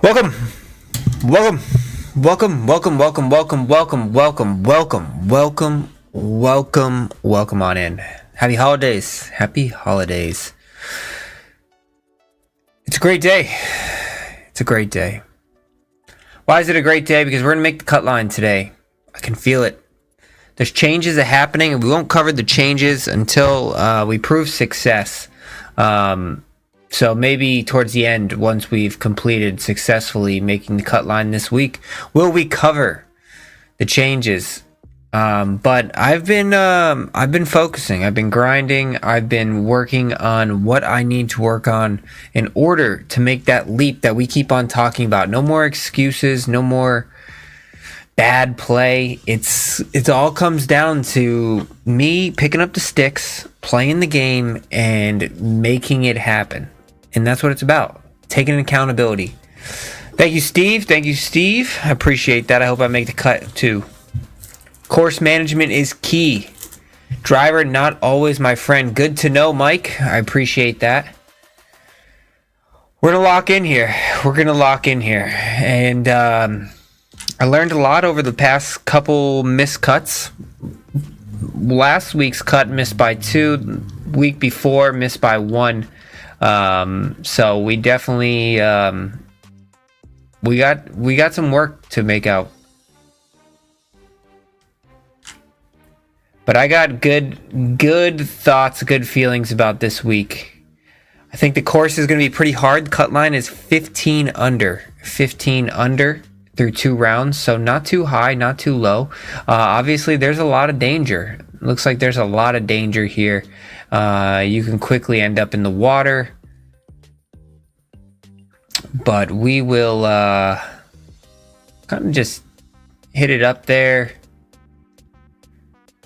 Welcome, welcome, welcome, welcome, welcome, welcome, welcome, welcome, welcome, welcome, welcome, welcome on in. Happy holidays. Happy holidays. It's a great day. It's a great day. Why is it a great day? Because we're going to make the cut line today. I can feel it. There's changes that are happening, and we won't cover the changes until we prove success. So maybe towards the end, once we've completed successfully making the cut line this week, will we cover the changes? But I've been focusing, I've been grinding, I've been working on what I need to work on in order to make that leap that we keep on talking about. No more excuses, no more bad play. It all comes down to me picking up the sticks, playing the game, and making it happen. And that's what it's about. Taking accountability. Thank you, Steve. Thank you, Steve. I appreciate that. I hope I make the cut too. Course management is key. Driver, not always my friend. Good to know, Mike. I appreciate that. We're going to lock in here. And I learned a lot over the past couple missed cuts. Last week's cut missed by 2. Week before missed by 1. So we definitely we got some work to make out. But I got good thoughts, good feelings about this week. I think the course is going to be pretty hard. The cut line is 15 under. 15 under through 2 rounds, so not too high, not too low. Obviously, there's a lot of danger. Looks like there's a lot of danger here. You can quickly end up in the water. But we will kind of just hit it up there.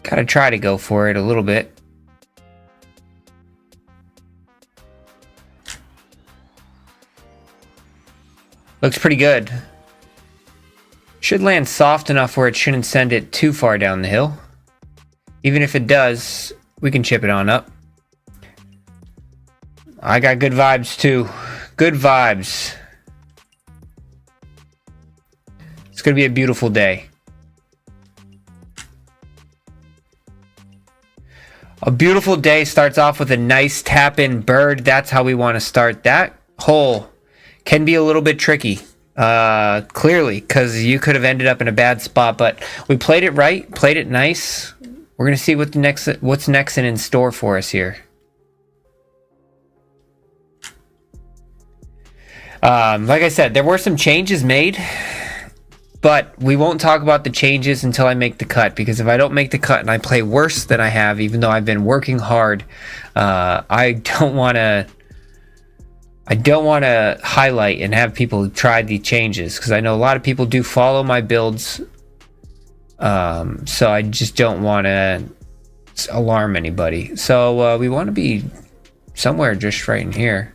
Gotta try to go for it a little bit. Looks pretty good. Should land soft enough where it shouldn't send it too far down the hill. Even if it does, we can chip it on up. I got good vibes too. Good vibes. It's going to be a beautiful day. A beautiful day starts off with a nice tap-in bird. That's how we want to start. That hole can be a little bit tricky. Clearly, because you could have ended up in a bad spot, but we played it right, played it nice. We're going to see what's next and in store for us here. Like I said, there were some changes made, but we won't talk about the changes until I make the cut, because if I don't make the cut and I play worse than I have, even though I've been working hard, I don't want to highlight and have people try the changes, because I know a lot of people do follow my builds, so I just don't want to alarm anybody. So we want to be somewhere just right in here.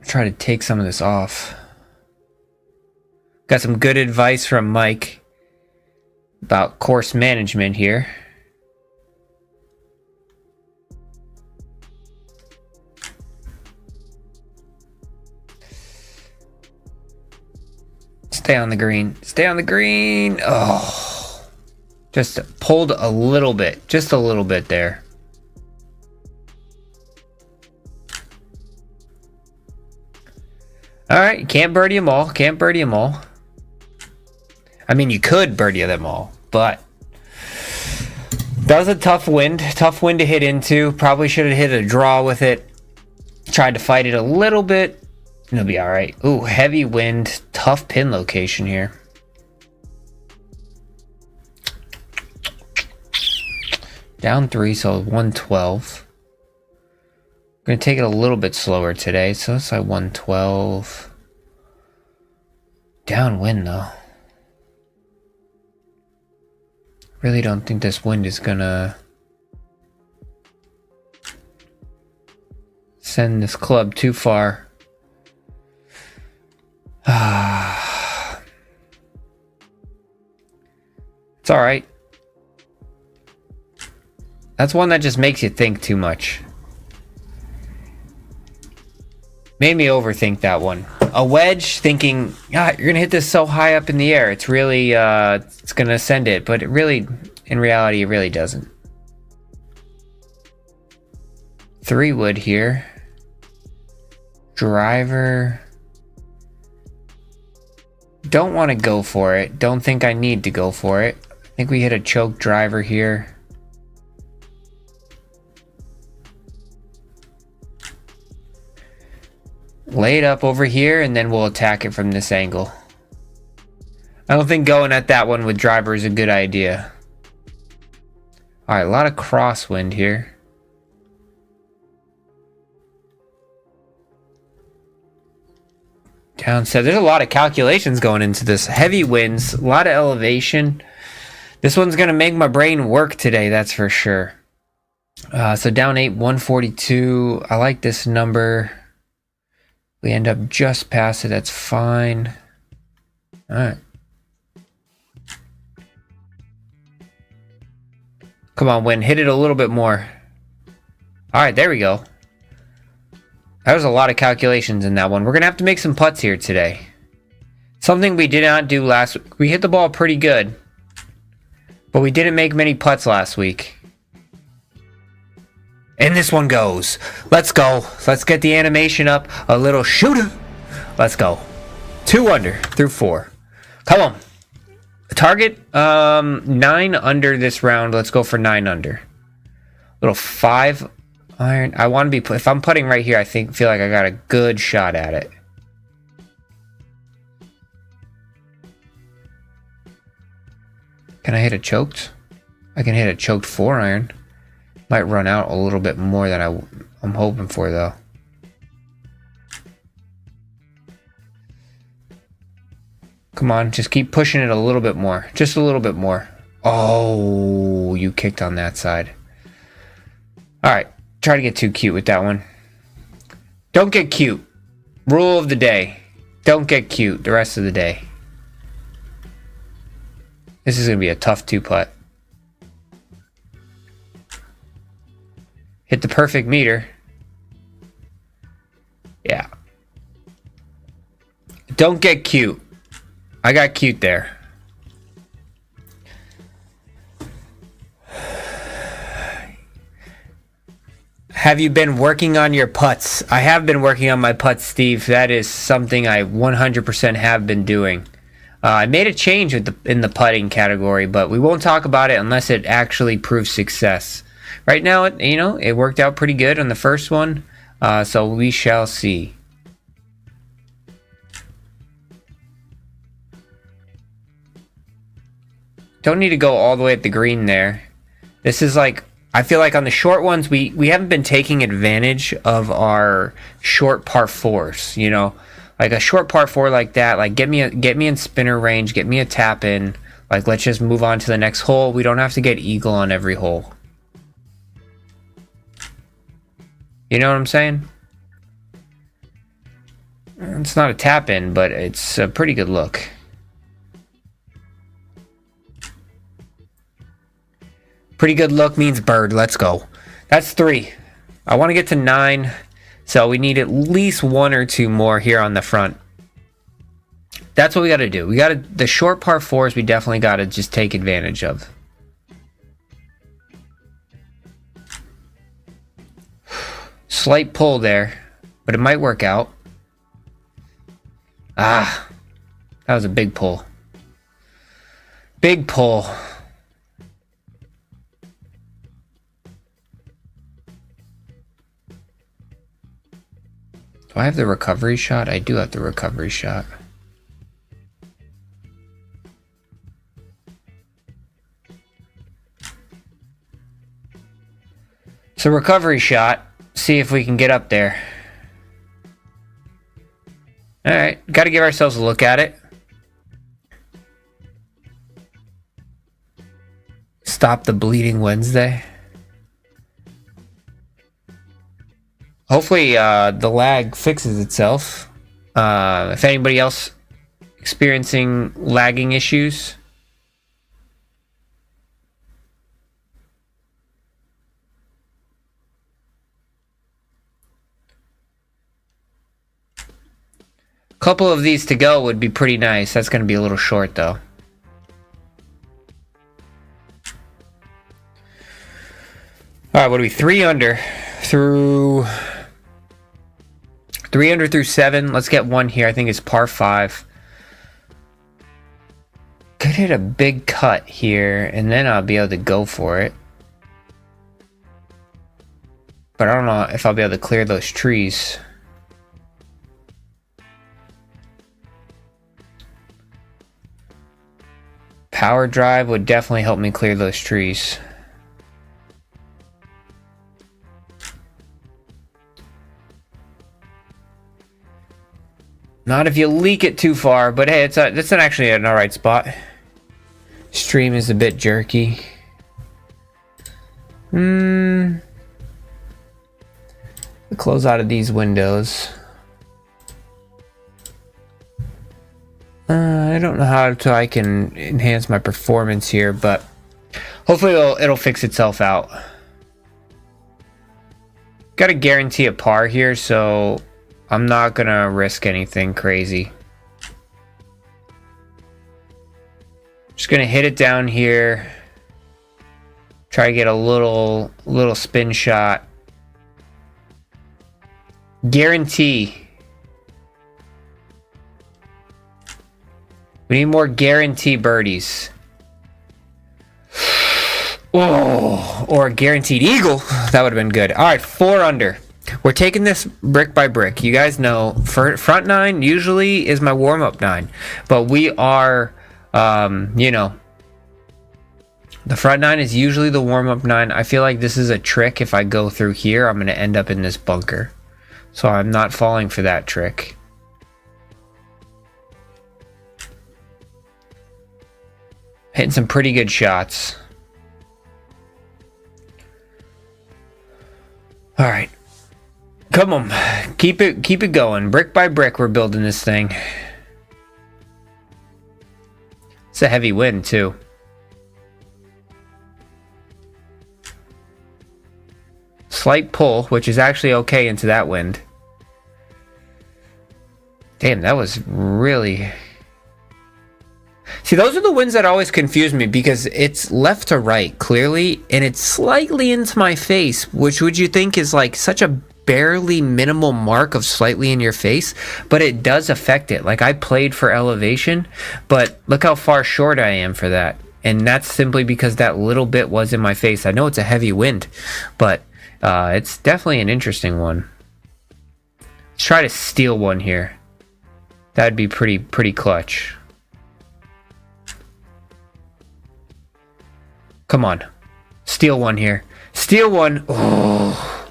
Try to take some of this off. Got some good advice from Mike about course management here. Stay on the green. Stay on the green. Oh, just pulled a little bit. Just a little bit there. All right, you can't birdie them all. Can't birdie them all. I mean, you could birdie them all, but that was a tough wind. Tough wind to hit into. Probably should have hit a draw with it. Tried to fight it a little bit. It'll be all right. Ooh, heavy wind. Tough pin location here. Down 3, so 112. I'm going to take it a little bit slower today, so it's like 112. Downwind, though. Really don't think this wind is going to send this club too far. It's all right. That's one that just makes you think too much. Made me overthink that one. A wedge, thinking, you're gonna hit this so high up in the air. It's really, it's gonna send it, but it really, in reality, it really doesn't. 3 wood here. Driver. Don't want to go for it. Don't think I need to go for it. I think we hit a choke driver here. Lay it up over here, and then we'll attack it from this angle. I don't think going at that one with driver is a good idea. Alright, a lot of crosswind here. Downset. There's a lot of calculations going into this. Heavy winds, a lot of elevation. This one's going to make my brain work today, that's for sure. So down 8, 142. I like this number. We end up just past it, that's fine. Alright. Come on, wind, hit it a little bit more. Alright, there we go. That was a lot of calculations in that one. We're going to have to make some putts here today. Something we did not do last week. We hit the ball pretty good, but we didn't make many putts last week. And this one goes. Let's go. Let's get the animation up. A little shooter. Let's go. 2 under through 4. Come on. Target 9 under this round. Let's go for 9 under. Little 5 iron. I want to be, if I'm putting right here, I feel like I got a good shot at it. Can I hit a choked? I can hit a choked 4 iron. Might run out a little bit more than I'm hoping for, though. Come on, just keep pushing it a little bit more. Just a little bit more. Oh, you kicked on that side. Alright, try to get too cute with that one. Don't get cute. Rule of the day. Don't get cute the rest of the day. This is going to be a tough 2-putt. Hit the perfect meter. Yeah. Don't get cute. I got cute there. Have you been working on your putts? I have been working on my putts, Steve. That is something I 100% have been doing. I made a change in the putting category, but we won't talk about it unless it actually proves success. Right now, it worked out pretty good on the first one, so we shall see. Don't need to go all the way at the green there. This is like, I feel like on the short ones, we haven't been taking advantage of our short par 4s, Like a short par 4 like that, like get me in spinner range, get me a tap in. Like, let's just move on to the next hole. We don't have to get eagle on every hole. You know what I'm saying? It's not a tap in, but it's a pretty good look. Pretty good look means bird. Let's go. That's 3. I want to get to 9, so we need at least 1 or 2 more here on the front. That's what we got to do. The short par 4s we definitely got to just take advantage of. Slight pull there, but it might work out. Ah, that was a big pull. Big pull. Do I have the recovery shot? I do have the recovery shot. So recovery shot. See if we can get up there. Alright, got to give ourselves a look at it. Stop the bleeding Wednesday. Hopefully the lag fixes itself. If anybody else experiencing lagging issues, Couple of these to go would be pretty nice. That's going to be a little short though. Alright, what are we? 3 under through 7. Let's get one here. I think it's par 5. Could hit a big cut here, and then I'll be able to go for it. But I don't know if I'll be able to clear those trees. Power drive would definitely help me clear those trees. Not if you leak it too far, but hey, it's actually an alright spot. Stream is a bit jerky. Close out of these windows. I don't know how I can enhance my performance here, but hopefully it'll fix itself out. Got to guarantee a par here, so I'm not gonna risk anything crazy. Just gonna hit it down here. Try to get a little spin shot. Guarantee. We need more guarantee birdies. Oh, or a guaranteed eagle. That would have been good. All right, 4 under. We're taking this brick by brick. You guys know, front 9 usually is my warm-up 9. But we are, you know, the front 9 is usually the warm-up 9. I feel like this is a trick. If I go through here, I'm going to end up in this bunker. So I'm not falling for that trick. Hitting some pretty good shots. All right. Come on. Keep it going. Brick by brick, we're building this thing. It's a heavy wind, too. Slight pull, which is actually okay into that wind. Damn, that was really... See, those are the winds that always confuse me because it's left to right, clearly, and it's slightly into my face, which would you think is like such a barely minimal mark of slightly in your face, but it does affect it. Like, I played for elevation, but look how far short I am for that. And that's simply because that little bit was in my face. I know it's a heavy wind, but it's definitely an interesting one. Let's try to steal one here. That'd be pretty clutch. Come on. Steal one here. Steal one. Oh.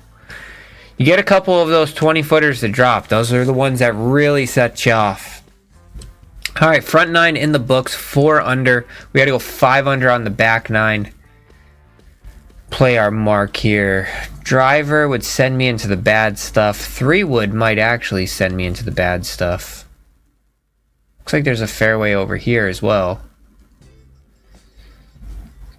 You get a couple of those 20-footers to drop. Those are the ones that really set you off. All right, front 9 in the books. 4 under. We got to go 5 under on the back 9. Play our mark here. Driver would send me into the bad stuff. 3 wood might actually send me into the bad stuff. Looks like there's a fairway over here as well.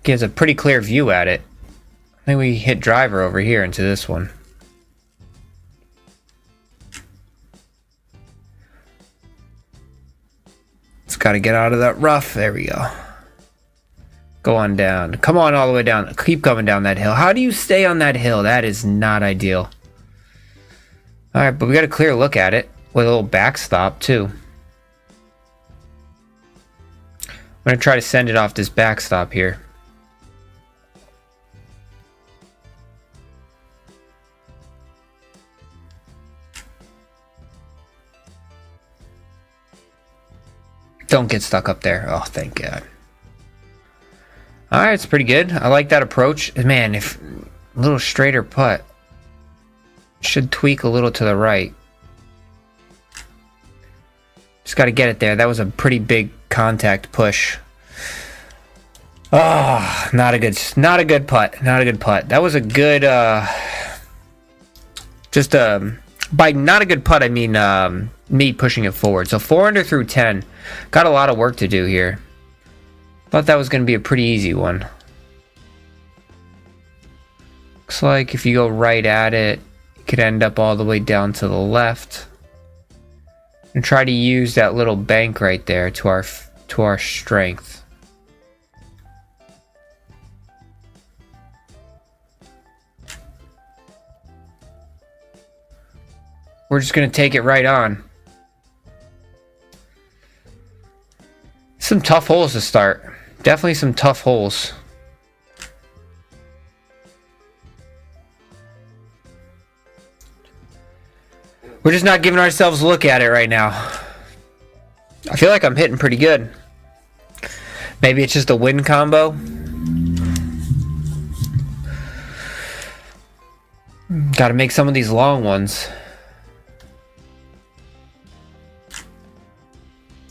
Gives a pretty clear view at it. I think we hit driver over here into this one. It's got to get out of that rough. There we go. Go on down. Come on all the way down. Keep coming down that hill. How do you stay on that hill? That is not ideal. Alright, but we got a clear look at it. With a little backstop too. I'm going to try to send it off this backstop here. Don't get stuck up there. Oh, thank God. Alright, it's pretty good. I like that approach. Man, if a little straighter putt. Should tweak a little to the right. Just got to get it there. That was a pretty big contact push. Oh, not a good putt. Not a good putt. That was a good, by not a good putt, I mean, me pushing it forward. So 4 under through 10. Got a lot of work to do here. Thought that was going to be a pretty easy one. Looks like if you go right at it, you could end up all the way down to the left. And try to use that little bank right there to our strength. We're just gonna take it right on. Some tough holes to start. Definitely some tough holes. We're just not giving ourselves a look at it right now. I feel like I'm hitting pretty good. Maybe it's just a wind combo. Got to make some of these long ones.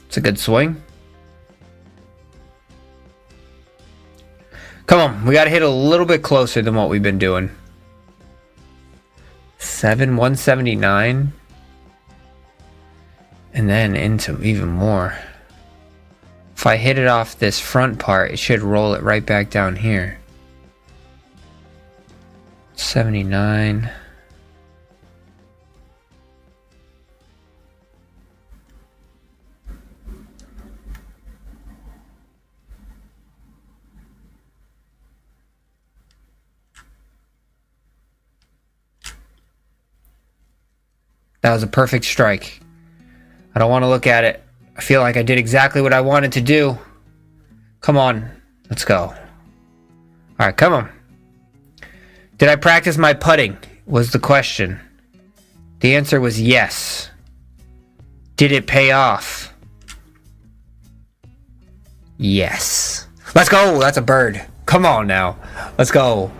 It's a good swing. Come on, we got to hit a little bit closer than what we've been doing. 179. And then into even more. If I hit it off this front part, it should roll it right back down here. 79. That was a perfect strike. I don't want to look at it. I feel like I did exactly what I wanted to do. Come on. Let's go. Alright, come on. Did I practice my putting? Was the question. The answer was yes. Did it pay off? Yes. Let's go. That's a bird. Come on now. Let's go.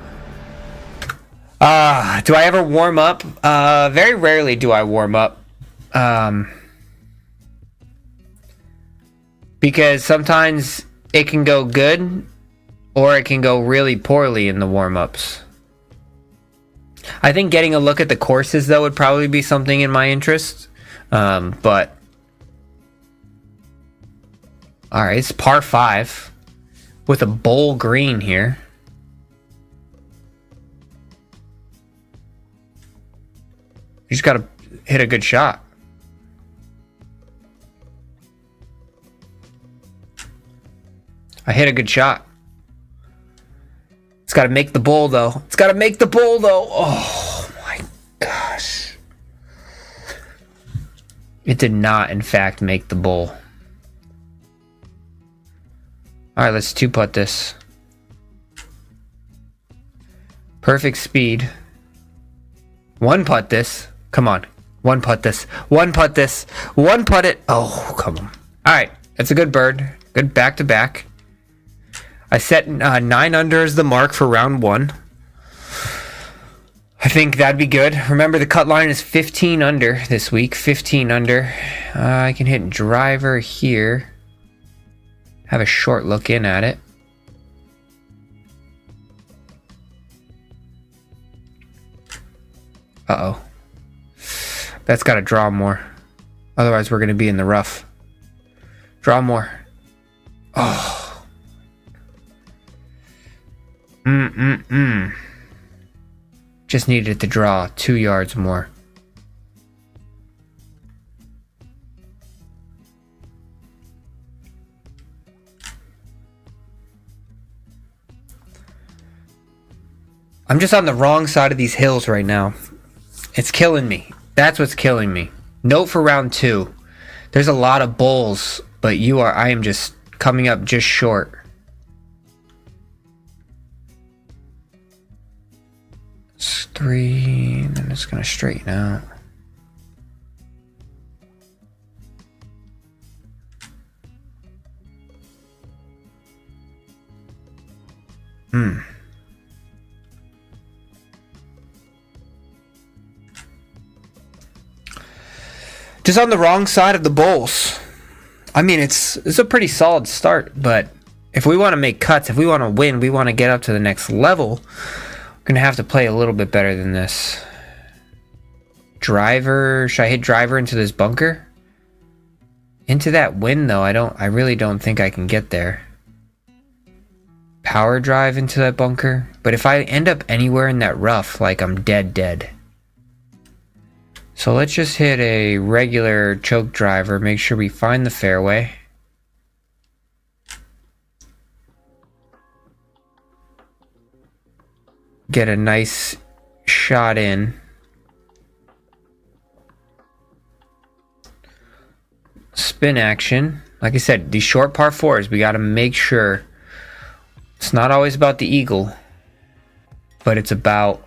Do I ever warm up? Very rarely do I warm up. Because sometimes it can go good or it can go really poorly in the warm-ups. I think getting a look at the courses though would probably be something in my interest. But alright, it's par 5 with a bowl green here. You just gotta hit a good shot. I hit a good shot. It's got to make the bowl, though. It's got to make the bowl, though. Oh, my gosh. It did not, in fact, make the bowl. All right, let's two-putt this. Perfect speed. One-putt this. Come on. One-putt this. One-putt this. One-putt it. Oh, come on. All right, it's a good bird. Good back-to-back. I set 9 under as the mark for round 1. I think that'd be good. Remember, the cut line is 15 under this week. 15 under. I can hit driver here. Have a short look in at it. Uh-oh. That's got to draw more. Otherwise, we're going to be in the rough. Draw more. Oh. Just needed to draw 2 yards more. I'm just on the wrong side of these hills right now. It's killing me. That's what's killing me. Note for round 2. There's a lot of bowls, but I am just coming up just short. It's 3, and then it's gonna straighten out. Just on the wrong side of the bowls. I mean, it's a pretty solid start, but if we want to make cuts, if we want to win, we want to get up to the next level, we're going to have to play a little bit better than this. Driver, should I hit driver into this bunker? Into that wind though, I really don't think I can get there. Power drive into that bunker, but if I end up anywhere in that rough, like I'm dead. So let's just hit a regular choke driver. Make sure we find the fairway. Get a nice shot in. Spin action. Like I said, these short par fours, we got to make sure it's not always about the eagle, but it's about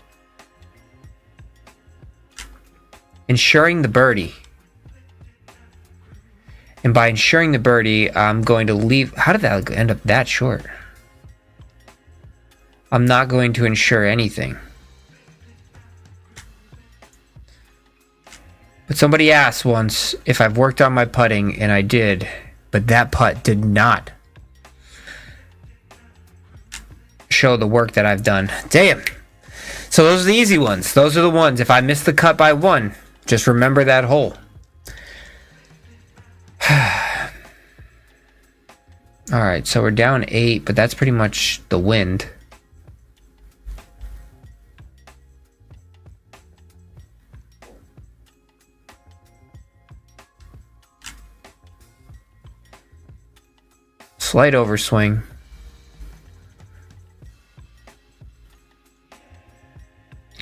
ensuring the birdie. And by ensuring the birdie, I'm going to leave. How did that end up that short? I'm not going to ensure anything. But somebody asked once if I've worked on my putting, and I did, but that putt did not show the work that I've done. Damn. So those are the easy ones. Those are the ones. If I miss the cut by one, just remember that hole. All right, so we're down 8, but that's pretty much the wind. Slight overswing.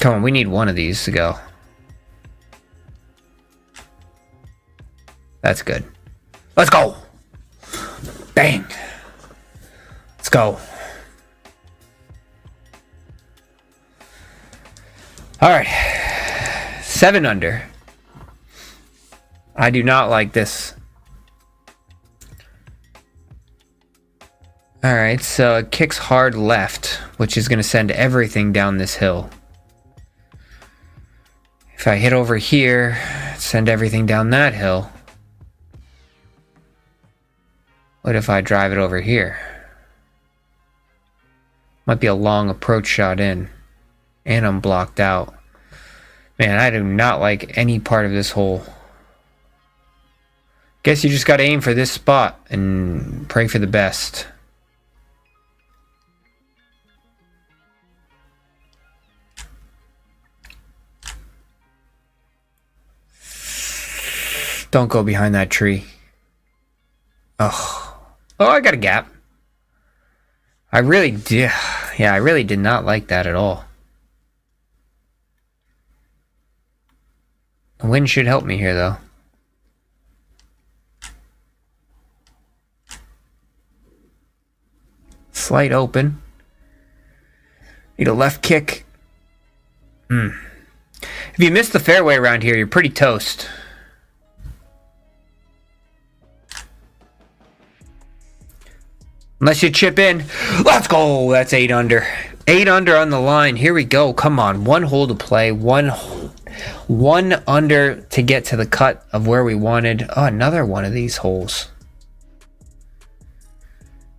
Come on, we need one of these to go. That's good. Let's go. Bang. Let's go. All right. 7 under. I do not like this. All right, so it kicks hard left, which is going to send everything down this hill. If I hit over here, send everything down that hill. What if I drive it over here? Might be a long approach shot in. And I'm blocked out. Man, I do not like any part of this hole. Guess you just got to aim for this spot and pray for the best. Don't go behind that tree. Oh, I got a gap. I really did. Yeah, I really did not like that at all. The wind should help me here, though. Slight open. Need a left kick. If you miss the fairway around here, you're pretty toast. Unless you chip in. Let's go. That's 8 under. 8 under on the line. Here we go. Come on. 1 hole to play. One under to get to the cut of where we wanted. Oh, another one of these holes.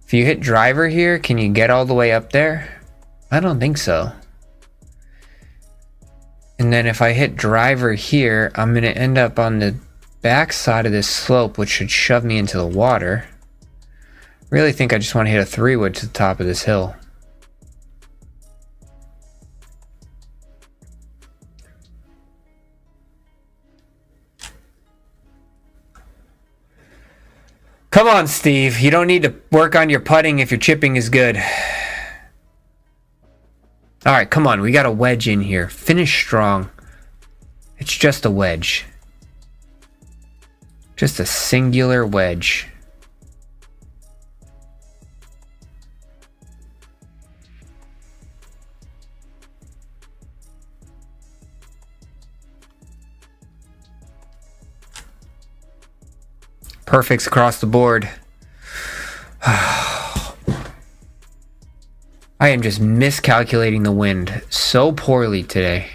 If you hit driver here, can you get all the way up there? I don't think so. And then if I hit driver here, I'm going to end up on the back side of this slope, which should shove me into the water. Really think I just want to hit a 3-wood to the top of this hill. Come on, Steve. You don't need to work on your putting if your chipping is good. All right, come on. We got a wedge in here. Finish strong. It's just a wedge. Just a singular wedge. Perfects across the board. I am just miscalculating the wind so poorly today.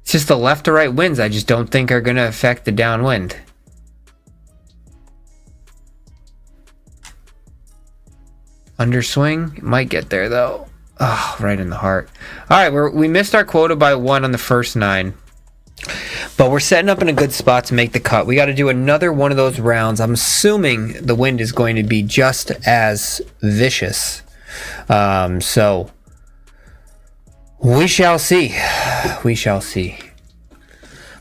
It's just the left to right winds I just don't think are going to affect the downwind. Underswing. Might get there though. Oh, right in the heart. Alright, we missed our quota by 1 on the first 9. But we're setting up in a good spot to make the cut. We got to do another one of those rounds. I'm assuming the wind is going to be just as vicious. So we shall see. We shall see.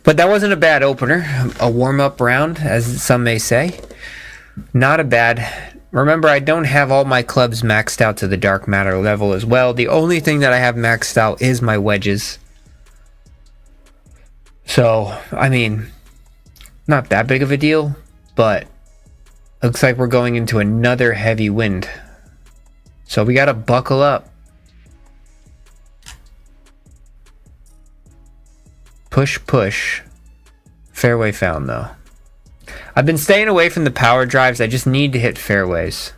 But that wasn't a bad opener. A warm-up round, as some may say. Not a bad. Remember, I don't have all my clubs maxed out to the dark matter level as well. The only thing that I have maxed out is my wedges. So, I mean, not that big of a deal, but looks like we're going into another heavy wind. So we gotta buckle up. Push, push. Fairway found, though. I've been staying away from the power drives. I just need to hit fairways.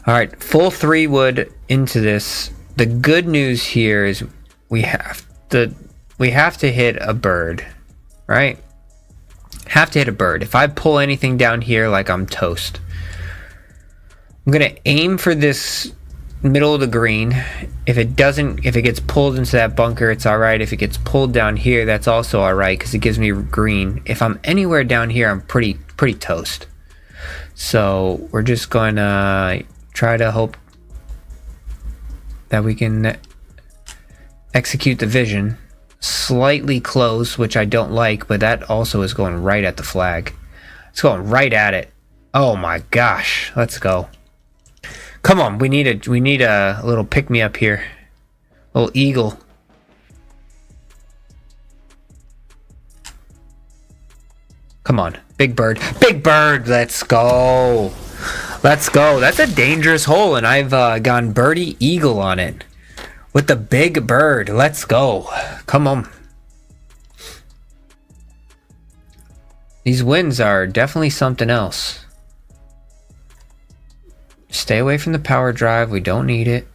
Alright, full 3-wood into this. The good news here is we have to hit a bird, right? Have to hit a bird. If I pull anything down here, like, I'm toast. I'm gonna aim for this middle of the green. If it gets pulled into that bunker, it's alright. If it gets pulled down here, that's also alright, because it gives me green. If I'm anywhere down here, I'm pretty toast. So we're just gonna try to hope that we can execute the vision. Slightly close, which I don't like, but that also is going right at the flag. It's going right at it. Oh my gosh, let's go. Come on, we need a little pick-me-up here. A little eagle. Come on, big bird. Big bird, let's go. Let's go. That's a dangerous hole, and I've gone birdie eagle on it. With the big bird, let's go. Come on. These winds are definitely something else. Stay away from the power drive. We don't need it.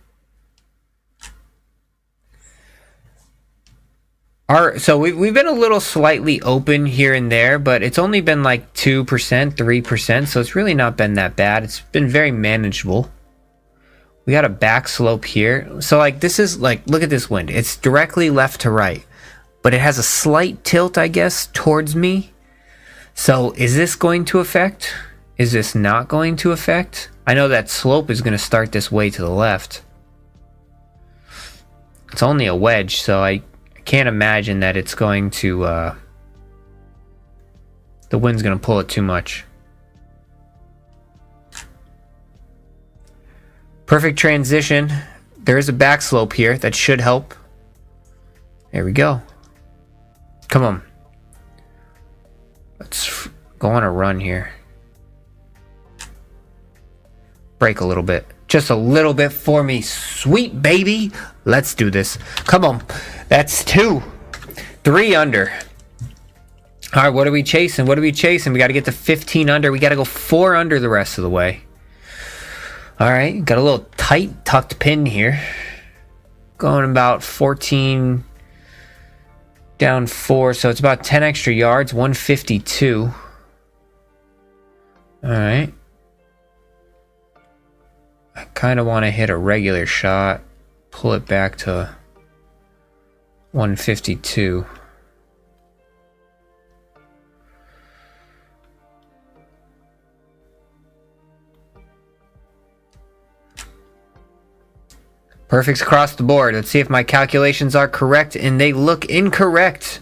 So we've been a little slightly open here and there, but it's only been like 2%, 3%, so it's really not been that bad. It's been very manageable. We got a back slope here. So like this is like, look at this wind. It's directly left to right, but it has a slight tilt, I guess, towards me. So is this going to affect? Is this not going to affect? I know that slope is going to start this way to the left. It's only a wedge, so I can't imagine that it's going to, the wind's going to pull it too much. Perfect transition. There is a back slope here that should help. There we go. Come on. Let's go on a run here. Break a little bit. Just a little bit for me. Sweet baby. Let's do this. Come on. That's 2. 3 under. Alright, what are we chasing? What are we chasing? We got to get to 15 under. We got to go 4 under the rest of the way. Alright, got a little tight tucked pin here. Going about 14 down 4, so it's about 10 extra yards, 152. Alright. I kind of want to hit a regular shot, pull it back to 152. Perfects across the board. Let's see if my calculations are correct, and they look incorrect.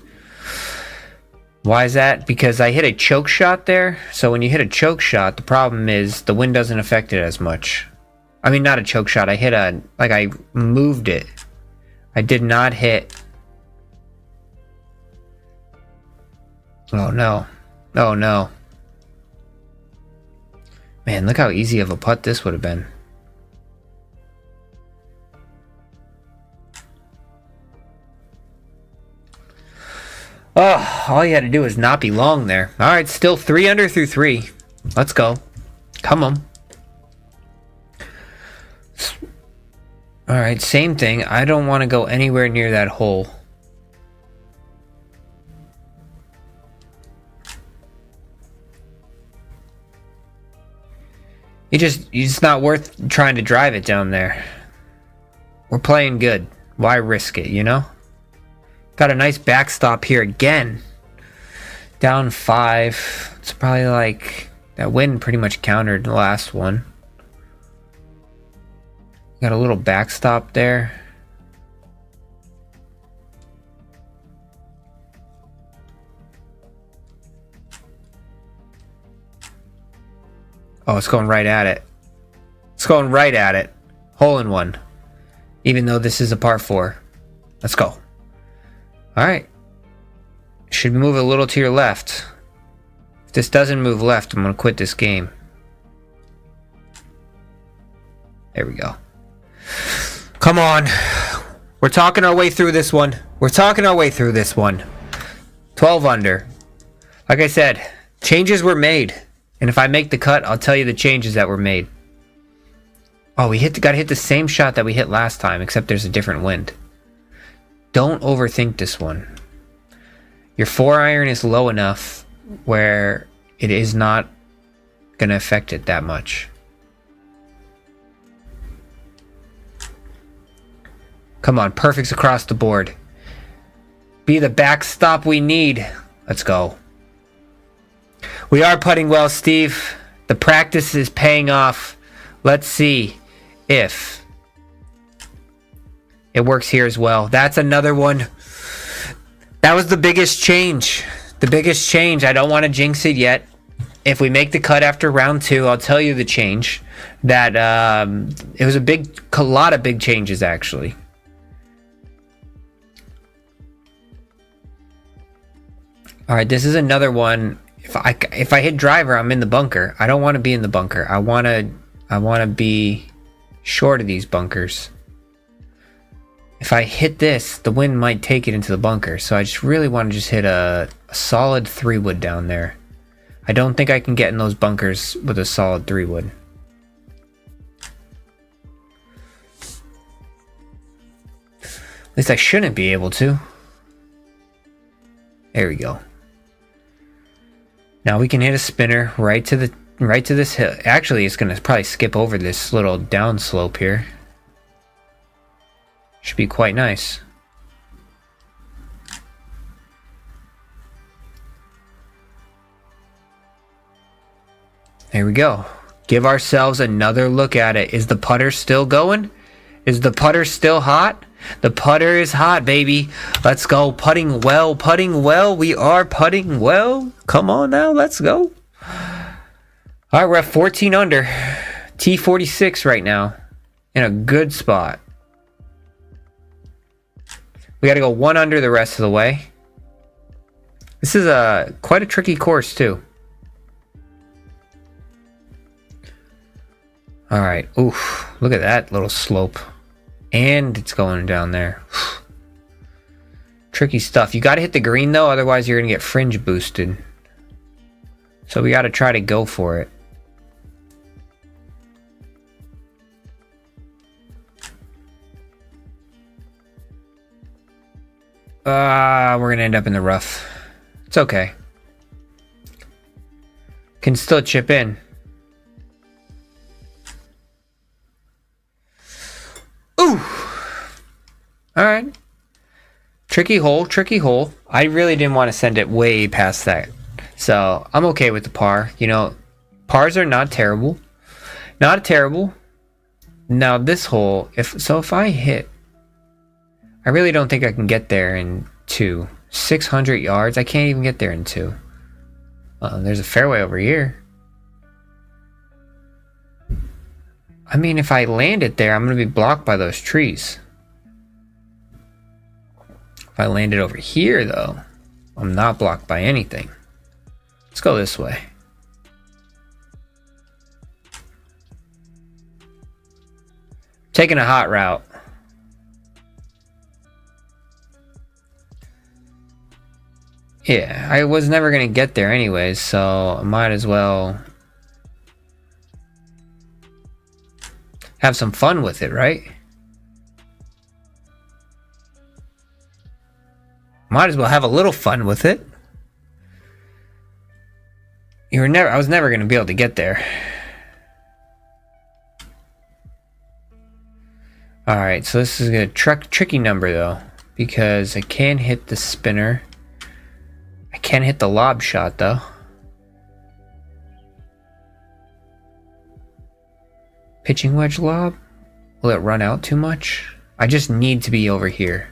Why is that? Because I hit a choke shot there. So when you hit a choke shot, the problem is the wind doesn't affect it as much. I mean, not a choke shot. I hit a, like I moved it. I did not hit. Oh no. Oh no. Man, look how easy of a putt this would have been. Oh, all you had to do is not be long there. Alright, still 3 under through 3. Let's go. Come on. Alright, same thing. I don't want to go anywhere near that hole. It's not worth trying to drive it down there. We're playing good. Why risk it, you know? Got a nice backstop here again. Down 5. It's probably like that wind pretty much countered the last one. Got a little backstop there. Oh, it's going right at it. It's going right at it. Hole in one. Even though this is a par 4. Let's go. Alright. Should move a little to your left. If this doesn't move left, I'm going to quit this game. There we go. Come on. We're talking our way through this one. We're talking our way through this one. 12 under. Like I said, changes were made. And if I make the cut, I'll tell you the changes that were made. Oh, we gotta hit the same shot that we hit last time, except there's a different wind. Don't overthink this one. Your 4-iron is low enough where it is not gonna affect it that much. Come on, perfects across the board. Be the backstop we need. Let's go. We are putting well, Steve. The practice is paying off. Let's see if it works here as well. That's another one. That was the biggest change. The biggest change. I don't want to jinx it yet. If we make the cut after round 2, I'll tell you the change. That it was a lot of big changes actually. All right, this is another one. If I hit driver, I'm in the bunker. I don't want to be in the bunker. I want to be short of these bunkers. If I hit this, the wind might take it into the bunker. So I just really want to just hit a solid 3-wood down there. I don't think I can get in those bunkers with a solid 3-wood. At least I shouldn't be able to. There we go. Now we can hit a spinner right to this hill. Actually, it's gonna probably skip over this little downslope here. Should be quite nice. There we go. Give ourselves another look at it. Is the putter still going? Is the putter still hot? The putter is hot, baby. Let's go. Putting well, putting well. We are putting well. Come on now, let's go. All right, we're at 14 under. T46 right now. In a good spot. We got to go 1 under the rest of the way. This is quite a tricky course, too. All right. Oof. Look at that little slope. And it's going down there. Tricky stuff. You got to hit the green, though. Otherwise, you're going to get fringe boosted. So we got to try to go for it. We're going to end up in the rough. It's okay. Can still chip in. Ooh! Alright. Tricky hole, tricky hole. I really didn't want to send it way past that. So, I'm okay with the par. You know, pars are not terrible. Not terrible. Now, this hole, if I hit... I really don't think I can get there in 2. 600 yards? I can't even get there in 2. There's a fairway over here. I mean, if I land it there, I'm going to be blocked by those trees. If I land it over here, though, I'm not blocked by anything. Let's go this way. Taking a hot route. Yeah, I was never going to get there anyways, so I might as well have some fun with it, right? Might as well have a little fun with it. I was never going to be able to get there. Alright, so this is a tricky number though, because I can hit the spinner. I can't hit the lob shot though. Pitching wedge lob? Will it run out too much? I just need to be over here.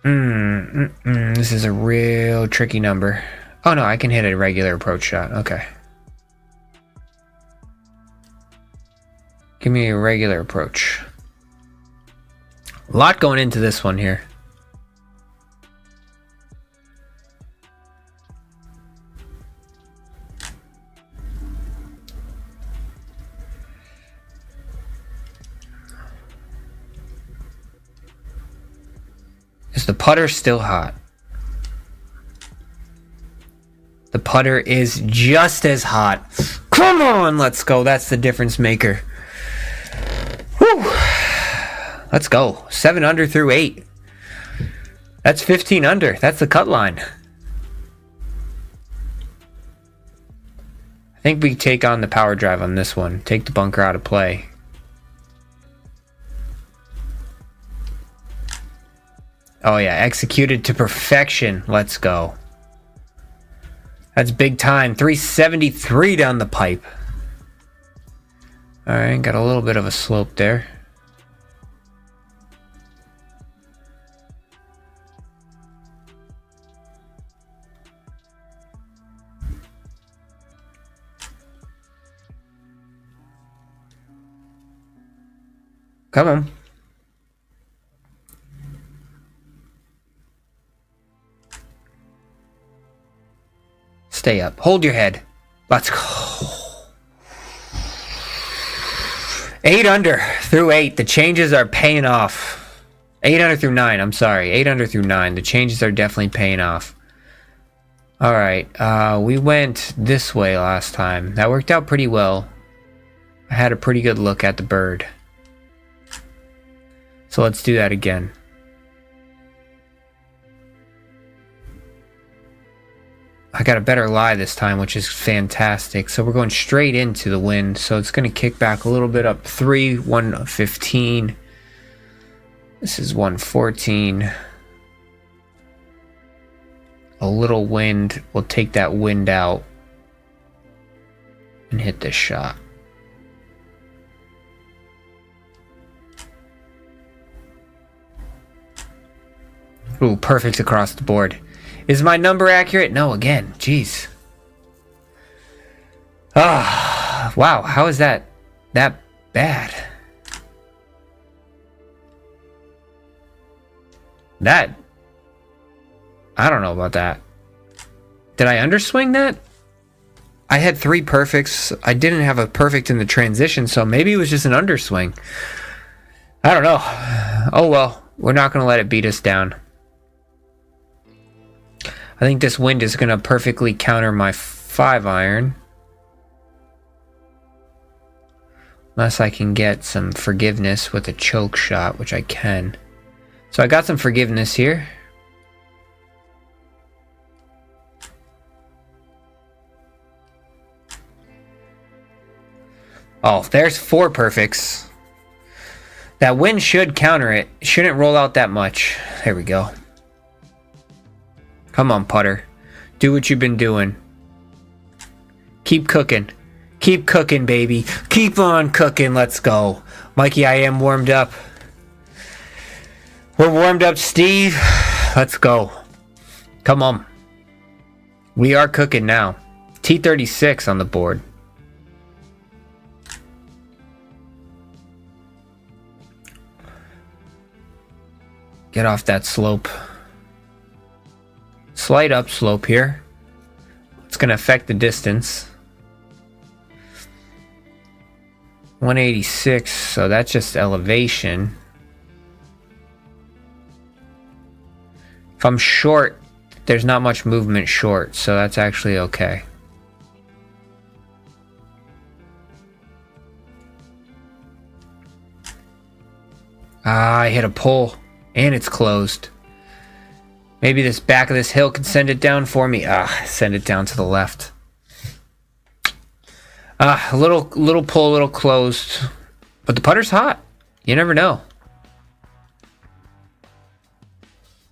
This is a real tricky number. Oh no, I can hit a regular approach shot. Okay. Give me a regular approach. A lot going into this one here. Is the putter still hot? The putter is just as hot. Come on, let's go. That's the difference maker. Whew. Let's go. 7 under through 8. That's 15 under. That's the cut line. I think we take on the power drive on this one. Take the bunker out of play. Oh yeah, executed to perfection. Let's go. That's big time. 373 down the pipe. Alright, got a little bit of a slope there. Come on. Stay up. Hold your head. Let's go. 8 under through 8. The changes are paying off. 8 under through 9. I'm sorry. 8 under through 9. The changes are definitely paying off. Alright. We went this way last time. That worked out pretty well. I had a pretty good look at the bird. So let's do that again. I got a better lie this time, which is fantastic. So we're going straight into the wind. So it's going to kick back a little bit up 3, 115. This is 114. A little wind. We'll take that wind out and hit this shot. Ooh, perfect across the board. Is my number accurate? No, again. Jeez. Ah, wow. How is that bad? I don't know about that. Did I underswing that? I had 3 perfects. I didn't have a perfect in the transition, so maybe it was just an underswing. I don't know. Oh well. We're not going to let it beat us down. I think this wind is going to perfectly counter my 5-iron. Unless I can get some forgiveness with a choke shot, which I can. So I got some forgiveness here. Oh, there's 4 perfects. That wind should counter it. It shouldn't roll out that much. There we go. Come on, putter. Do what you've been doing. Keep cooking. Keep cooking, baby. Keep on cooking. Let's go. Mikey, I am warmed up. We're warmed up, Steve. Let's go. Come on. We are cooking now. T36 on the board. Get off that slope. Slight upslope here. It's going to affect the distance. 186, so that's just elevation. If I'm short, there's not much movement short, so that's actually okay. Ah, I hit a pole, and it's closed. Maybe this back of this hill can send it down for me. Ah, send it down to the left. Ah, a little pull, a little closed. But the putter's hot. You never know.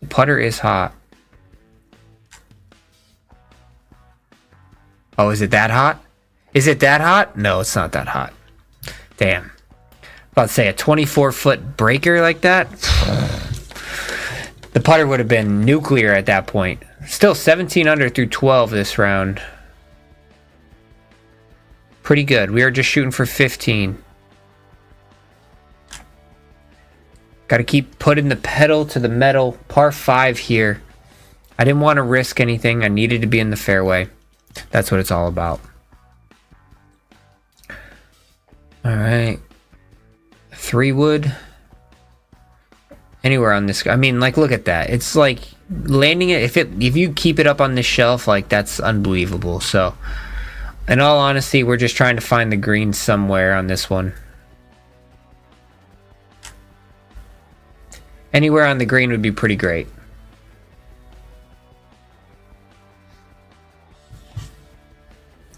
The putter is hot. Oh, is it that hot? Is it that hot? No, it's not that hot. Damn. About to say a 24-foot breaker like that. The putter would have been nuclear at that point. Still 17 under through 12 this round. Pretty good. We are just shooting for 15. Got to keep putting the pedal to the metal. Par 5 here. I didn't want to risk anything. I needed to be in the fairway. That's what it's all about. All right. 3-wood. Anywhere on this. I mean, like, look at that. It's like landing it. If you keep it up on this shelf, like, that's unbelievable. So, in all honesty, we're just trying to find the green somewhere on this one. Anywhere on the green would be pretty great.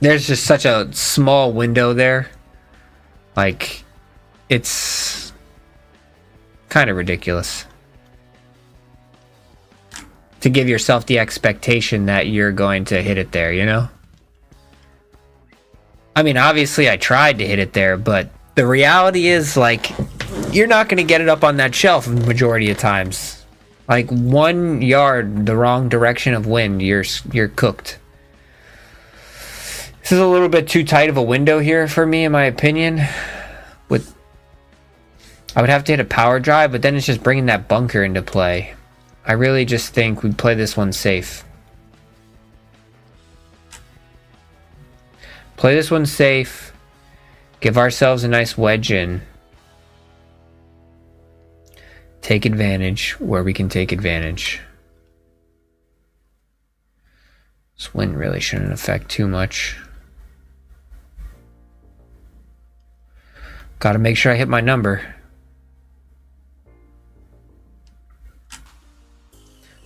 There's just such a small window there. Like, it's kind of ridiculous to give yourself the expectation that you're going to hit it there, you know? I mean, obviously I tried to hit it there, but the reality is, like, you're not going to get it up on that shelf the majority of times. Like, 1 yard the wrong direction of wind, you're cooked. This is a little bit too tight of a window here for me, in my opinion. I would have to hit a power drive, but then it's just bringing that bunker into play. I really just think we play this one safe. Play this one safe. Give ourselves a nice wedge in. Take advantage where we can take advantage. This wind really shouldn't affect too much. Gotta make sure I hit my number.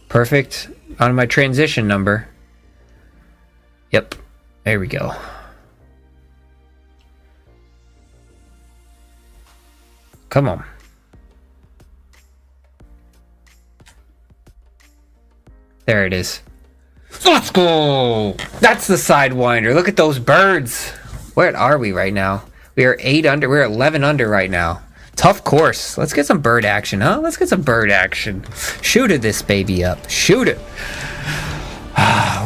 Perfect on my transition number. Yep, there we go. Come on. There it is. Let's go! That's the Sidewinder. Look at those birds. Where are we right now? We are 8 under. We're 11 under right now. Tough course. Let's get some bird action, huh? Let's get some bird action. Shoot it this baby up. Shoot it.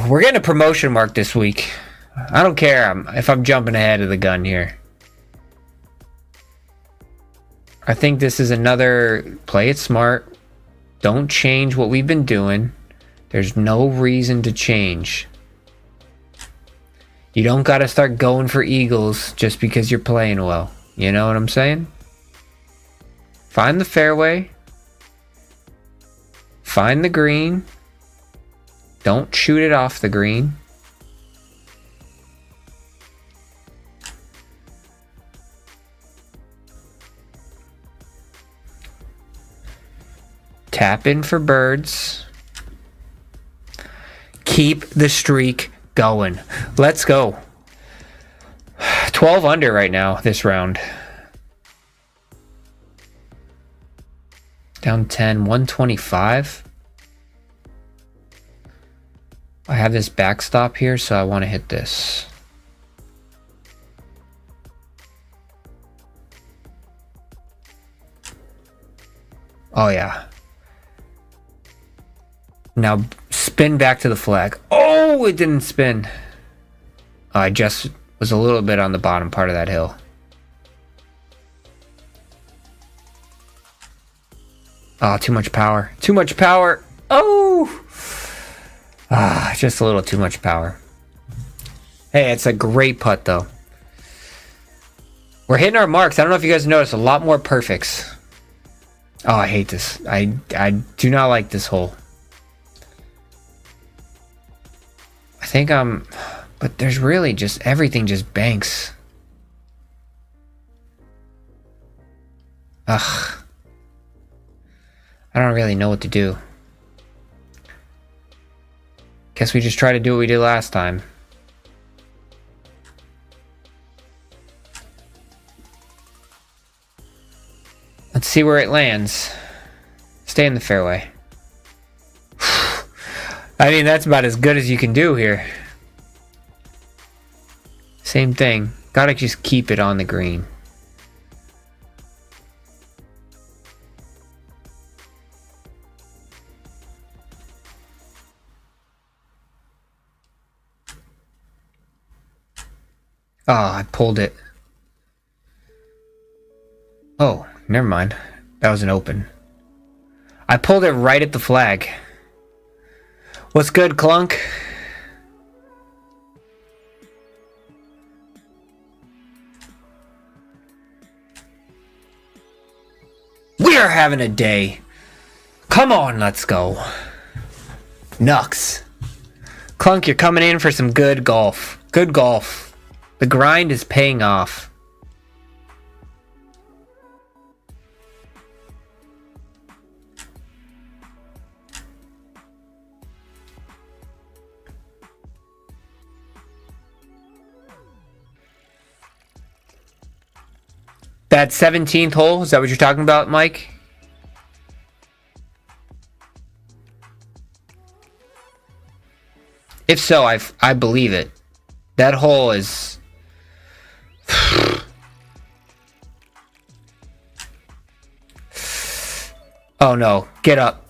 We're getting a promotion mark this week. I don't care if I'm jumping ahead of the gun here. I think this is another play it smart. Don't change what we've been doing. There's no reason to change. You don't got to start going for eagles just because you're playing well. You know what I'm saying? Find the fairway. Find the green. Don't shoot it off the green. Tap in for birds. Keep the streak going. Let's go. 12 under right now this round. Down 10, 125. I have this backstop here, so I want to hit this. Oh, yeah. Now spin back to the flag. Oh, it didn't spin. I just was a little bit on the bottom part of that hill. Oh, too much power. Too much power. Oh! Just a little too much power. Hey, it's a great putt, though. We're hitting our marks. I don't know if you guys noticed, a lot more perfects. Oh, I hate this. I do not like this hole. I think I'm... But there's really just... Everything just banks. Ugh. I don't really know what to do. Guess we just try to do what we did last time. Let's see where it lands. Stay in the fairway. I mean, that's about as good as you can do here. Same thing. Gotta just keep it on the green. Oh, I pulled it. Oh, never mind. That was an open. I pulled it right at the flag. What's good, Clunk? We are having a day. Come on, let's go. Nux. Clunk, you're coming in for some good golf. Good golf. The grind is paying off. That 17th hole, is that what you're talking about, Mike? If so, I believe it. That hole is... Oh no, get up.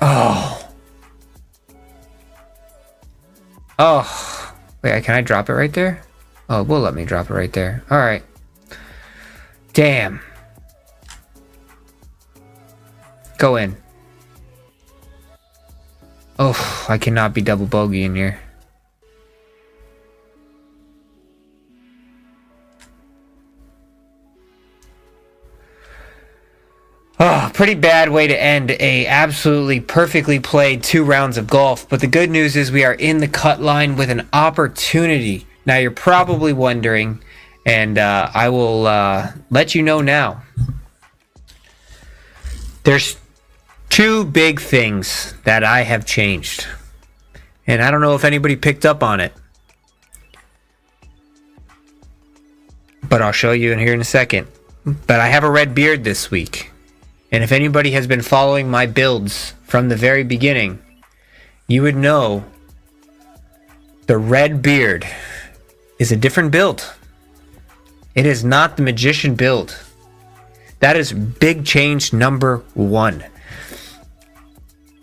Oh. Oh. Wait, can I drop it right there? Oh, it will let me drop it right there. Alright. Damn. Go in. Oh, I cannot be double bogey in here. Oh, pretty bad way to end a absolutely perfectly played 2 rounds of golf. But the good news is we are in the cut line with an opportunity. Now you're probably wondering, and I will let you know now. There's 2 big things that I have changed. And I don't know if anybody picked up on it. But I'll show you in here in a second. But I have a red beard this week. And if anybody has been following my builds from the very beginning, you would know the red beard is a different build. It is not the magician build. That is big change number 1.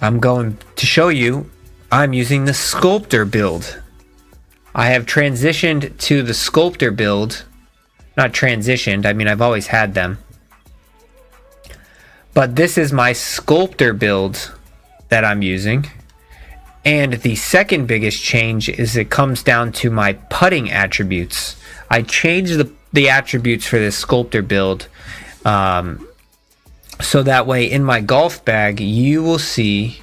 I'm going to show you I'm using the sculptor build. I have transitioned to the sculptor build. Not transitioned, I mean I've always had them. But this is my sculptor build that I'm using. And the second biggest change is it comes down to my putting attributes. I changed the attributes for this sculptor build. So that way in my golf bag, you will see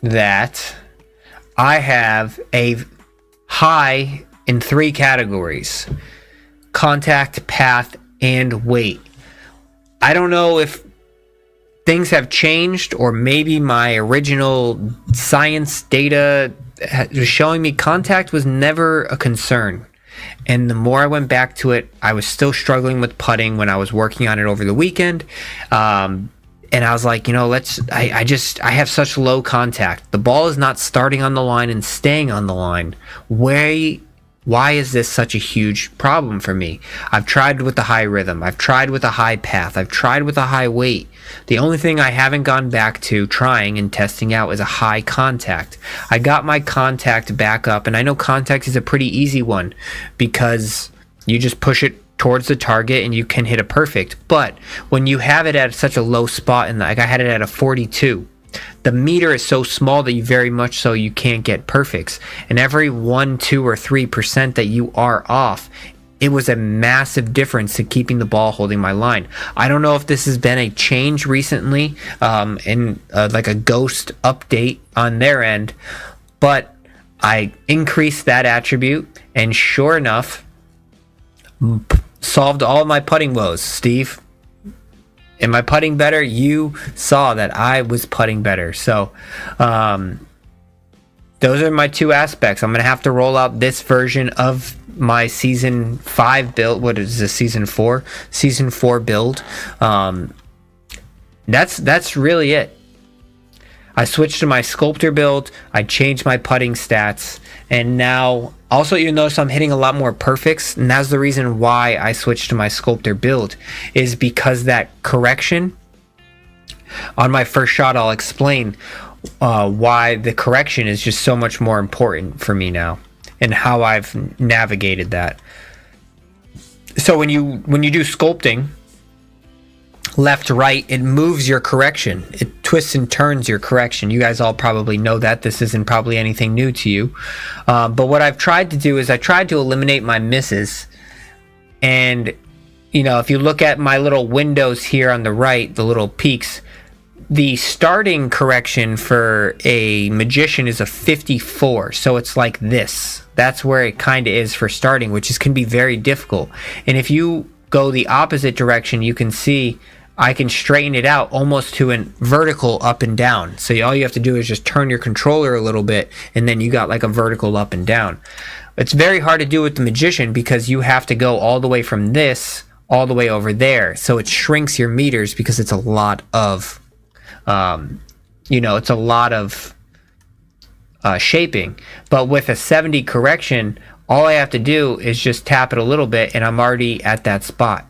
that I have a high in 3 categories: contact, path, and weight. I don't know if things have changed, or maybe my original science data was showing me contact was never a concern. And the more I went back to it, I was still struggling with putting when I was working on it over the weekend. And I was like, you know, I have such low contact. The ball is not starting on the line and staying on the line. Why is this such a huge problem for me? I've tried with the high rhythm. I've tried with a high path. I've tried with a high weight. The only thing I haven't gone back to trying and testing out is a high contact. I got my contact back up, and I know contact is a pretty easy one because you just push it towards the target and you can hit a perfect. But when you have it at such a low spot, and like I had it at a 42, the meter is so small that you very much so you can't get perfects. And every 1, 2, or 3% that you are off, it was a massive difference to keeping the ball holding my line. I don't know if this has been a change recently, like a ghost update on their end, but I increased that attribute, and sure enough, solved all of my putting woes. Steve, am I putting better? You saw that I was putting better. So those are my 2 aspects. I'm going to have to roll out this version of my season 5 build. What is this, season 4? Season 4 build. That's really it. I switched to my sculptor build. I changed my putting stats. And now, also you'll notice I'm hitting a lot more perfects. And that's the reason why I switched to my sculptor build, is because that correction on my first shot, I'll explain why the correction is just so much more important for me now and how I've navigated that. So when you do sculpting, left to right, it moves your correction. It twists and turns your correction. You guys all probably know that. This isn't probably anything new to you. But what I've tried to do is I tried to eliminate my misses. And, you know, if you look at my little windows here on the right, the little peaks, the starting correction for a magician is a 54. So it's like this. That's where it kind of is for starting, which can be very difficult. And if you go the opposite direction, you can see I can straighten it out almost to a vertical up and down. So all you have to do is just turn your controller a little bit, and then you got like a vertical up and down. It's very hard to do with the magician because you have to go all the way from this all the way over there. So it shrinks your meters because it's a lot of, it's a lot of shaping. But with a 70 correction, all I have to do is just tap it a little bit, and I'm already at that spot.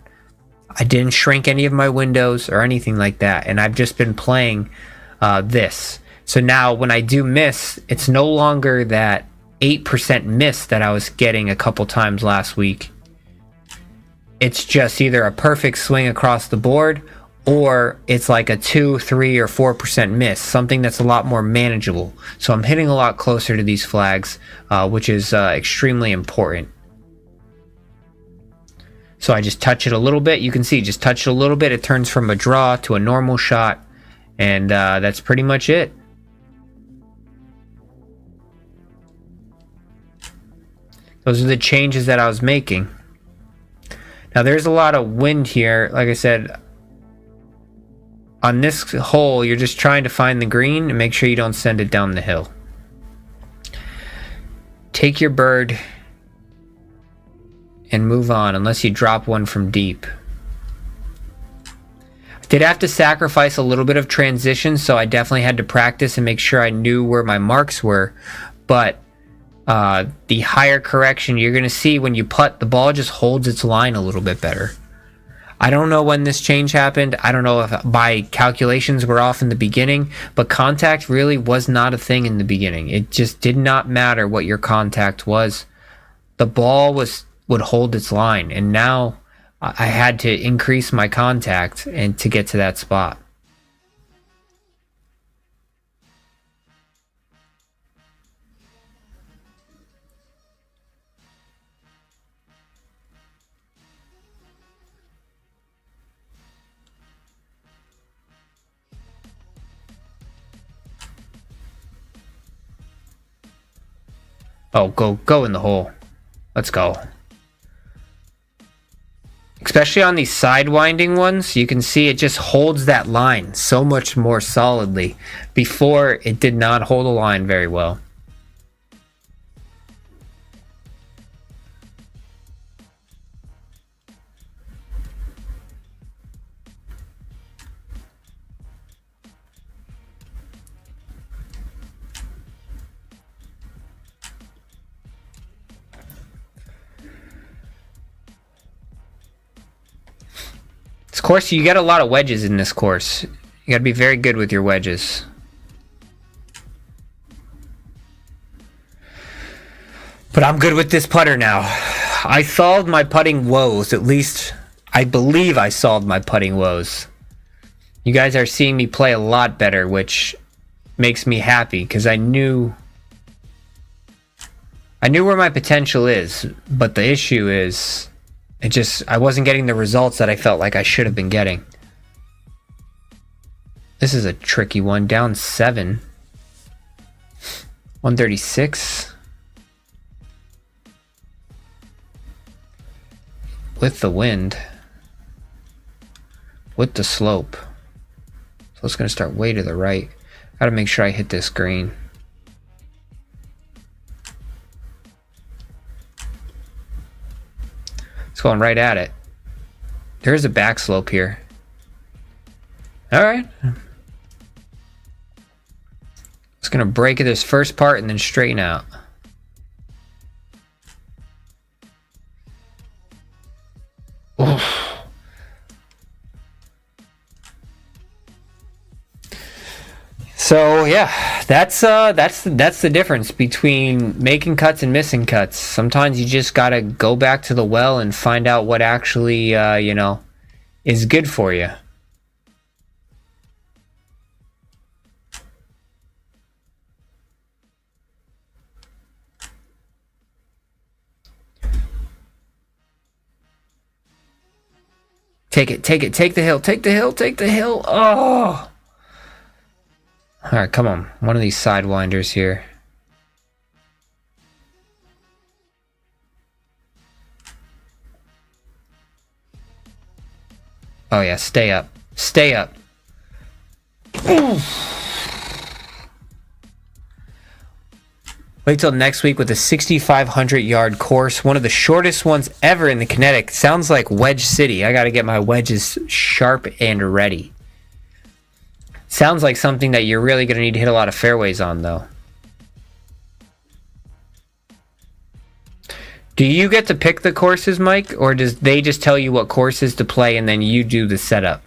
I didn't shrink any of my windows or anything like that, and I've just been playing this. So now when I do miss, it's no longer that 8% miss that I was getting a couple times last week. It's just either a perfect swing across the board, or it's like a 2, 3, or 4% miss, something that's a lot more manageable. So I'm hitting a lot closer to these flags, which is extremely important. So I just touch it a little bit. You can see, just touch it a little bit. It turns from a draw to a normal shot. And that's pretty much it. Those are the changes that I was making. Now there's a lot of wind here. Like I said, on this hole, you're just trying to find the green and make sure you don't send it down the hill. Take your bird and move on, unless you drop one from deep. I did have to sacrifice a little bit of transition, so I definitely had to practice and make sure I knew where my marks were. But the higher correction, you're going to see when you putt, the ball just holds its line a little bit better. I don't know when this change happened. I don't know if my calculations were off in the beginning, but contact really was not a thing in the beginning. It just did not matter what your contact was. The ball would hold its line, and now I had to increase my contact and to get to that spot. Oh, go in the hole. Let's go. Especially on these sidewinding ones, you can see it just holds that line so much more solidly. Before, it did not hold a line very well. This course, you get a lot of wedges in this course. You got to be very good with your wedges. But I'm good with this putter now. I solved my putting woes. At least, I believe I solved my putting woes. You guys are seeing me play a lot better, which makes me happy, because I knew where my potential is. But the issue is, I wasn't getting the results that I felt like I should have been getting. This is a tricky one. Down 7. 136. With the wind. With the slope. So it's going to start way to the right. Gotta make sure I hit this green. It's going right at it. There's a back slope here. Alright. It's going to break this first part and then straighten out. Oof. So, yeah. That's the difference between making cuts and missing cuts. Sometimes you just gotta go back to the well and find out what actually is good for you. Take it, take the hill, take the hill. Oh! Alright, come on. One of these sidewinders here. Oh yeah, stay up. Stay up. Ooh. Wait till next week with a 6,500 yard course. One of the shortest ones ever in the Kinetic. Sounds like Wedge City. I gotta get my wedges sharp and ready. Sounds like something that you're really gonna need to hit a lot of fairways on, though. Do you get to pick the courses, Mike? Or does they just tell you what courses to play and then you do the setup?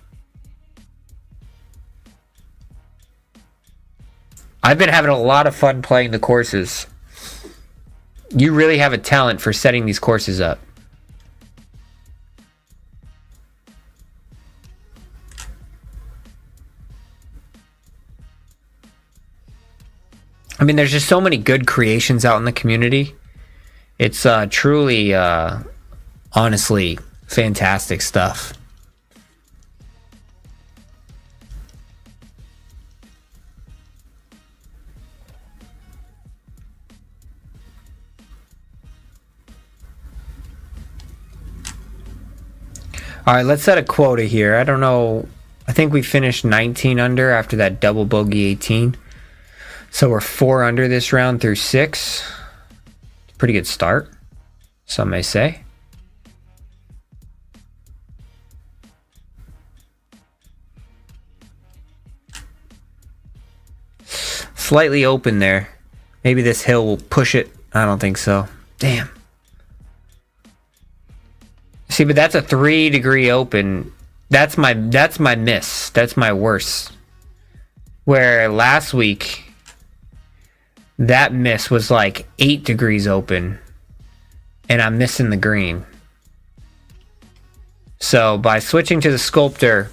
I've been having a lot of fun playing the courses. You really have a talent for setting these courses up. I mean, there's just so many good creations out in the community. It's truly, honestly, fantastic stuff. All right, let's set a quota here. I don't know. I think we finished 19 under after that double bogey 18. So we're 4 under this round through 6. Pretty good start, some may say. Slightly open there. Maybe this hill will push it. I don't think so. Damn. See, but that's a 3-degree open. That's my miss. That's my worst. Where last week, that miss was like 8 degrees open, and I'm missing the green. So by switching to the Sculptor,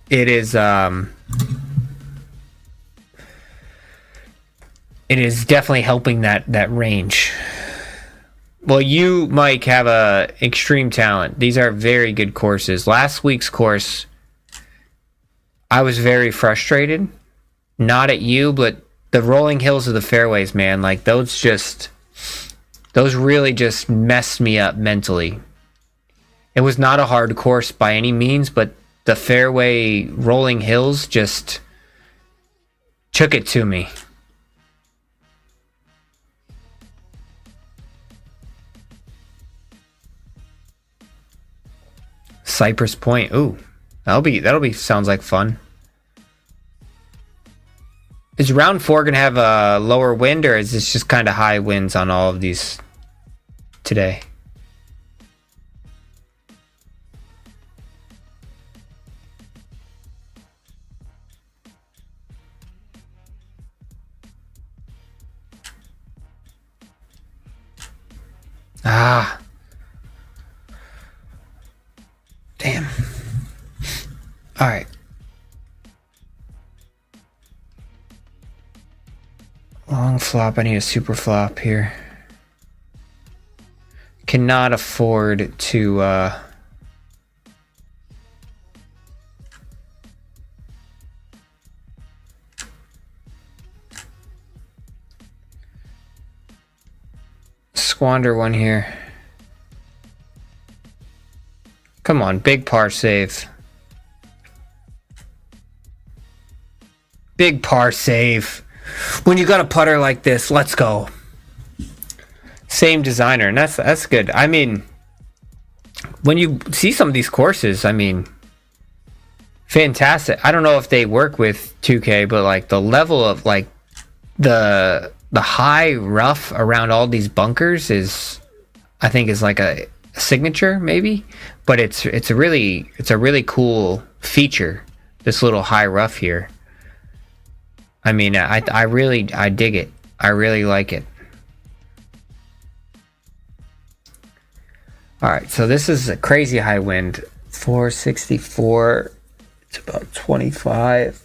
it is definitely helping that range. Well, you, Mike, have a extreme talent. These are very good courses. Last week's course, I was very frustrated. Not at you, but the rolling hills of the fairways, man. Like, those really just messed me up mentally. It was not a hard course by any means, but the fairway rolling hills just took it to me. Cypress Point. Ooh, that'll be sounds like fun. Is round 4 gonna have a lower wind, or is this just kind of high winds on all of these today? Ah. Damn. All right. Long flop. I need a super flop here. Cannot afford to squander one here. Come on, big par save. Big par save. When you got a putter like this, let's go. Same designer, and that's good. I mean, when you see some of these courses, I mean, fantastic. I don't know if they work with 2K, but like the level of like the high rough around all these bunkers is, I think, is like a signature maybe, but it's a really cool feature, this little high rough here. I mean, I really dig it. I really like it. All right, so this is a crazy high wind. 464. It's about 25.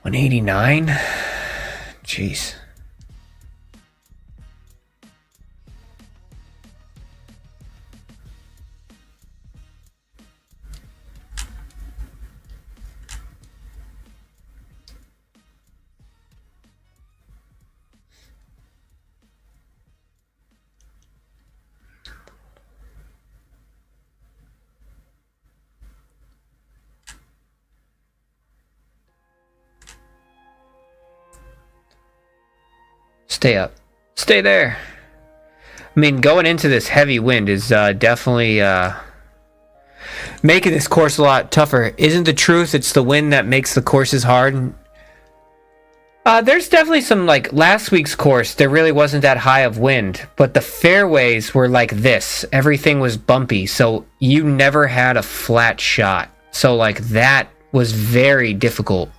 189. Jeez. Stay up. Stay there. I mean, going into this heavy wind is definitely making this course a lot tougher. Isn't the truth it's the wind that makes the courses hard? There's definitely some, like last week's course, there really wasn't that high of wind, but the fairways were like this. Everything was bumpy, so you never had a flat shot. So like that was very difficult.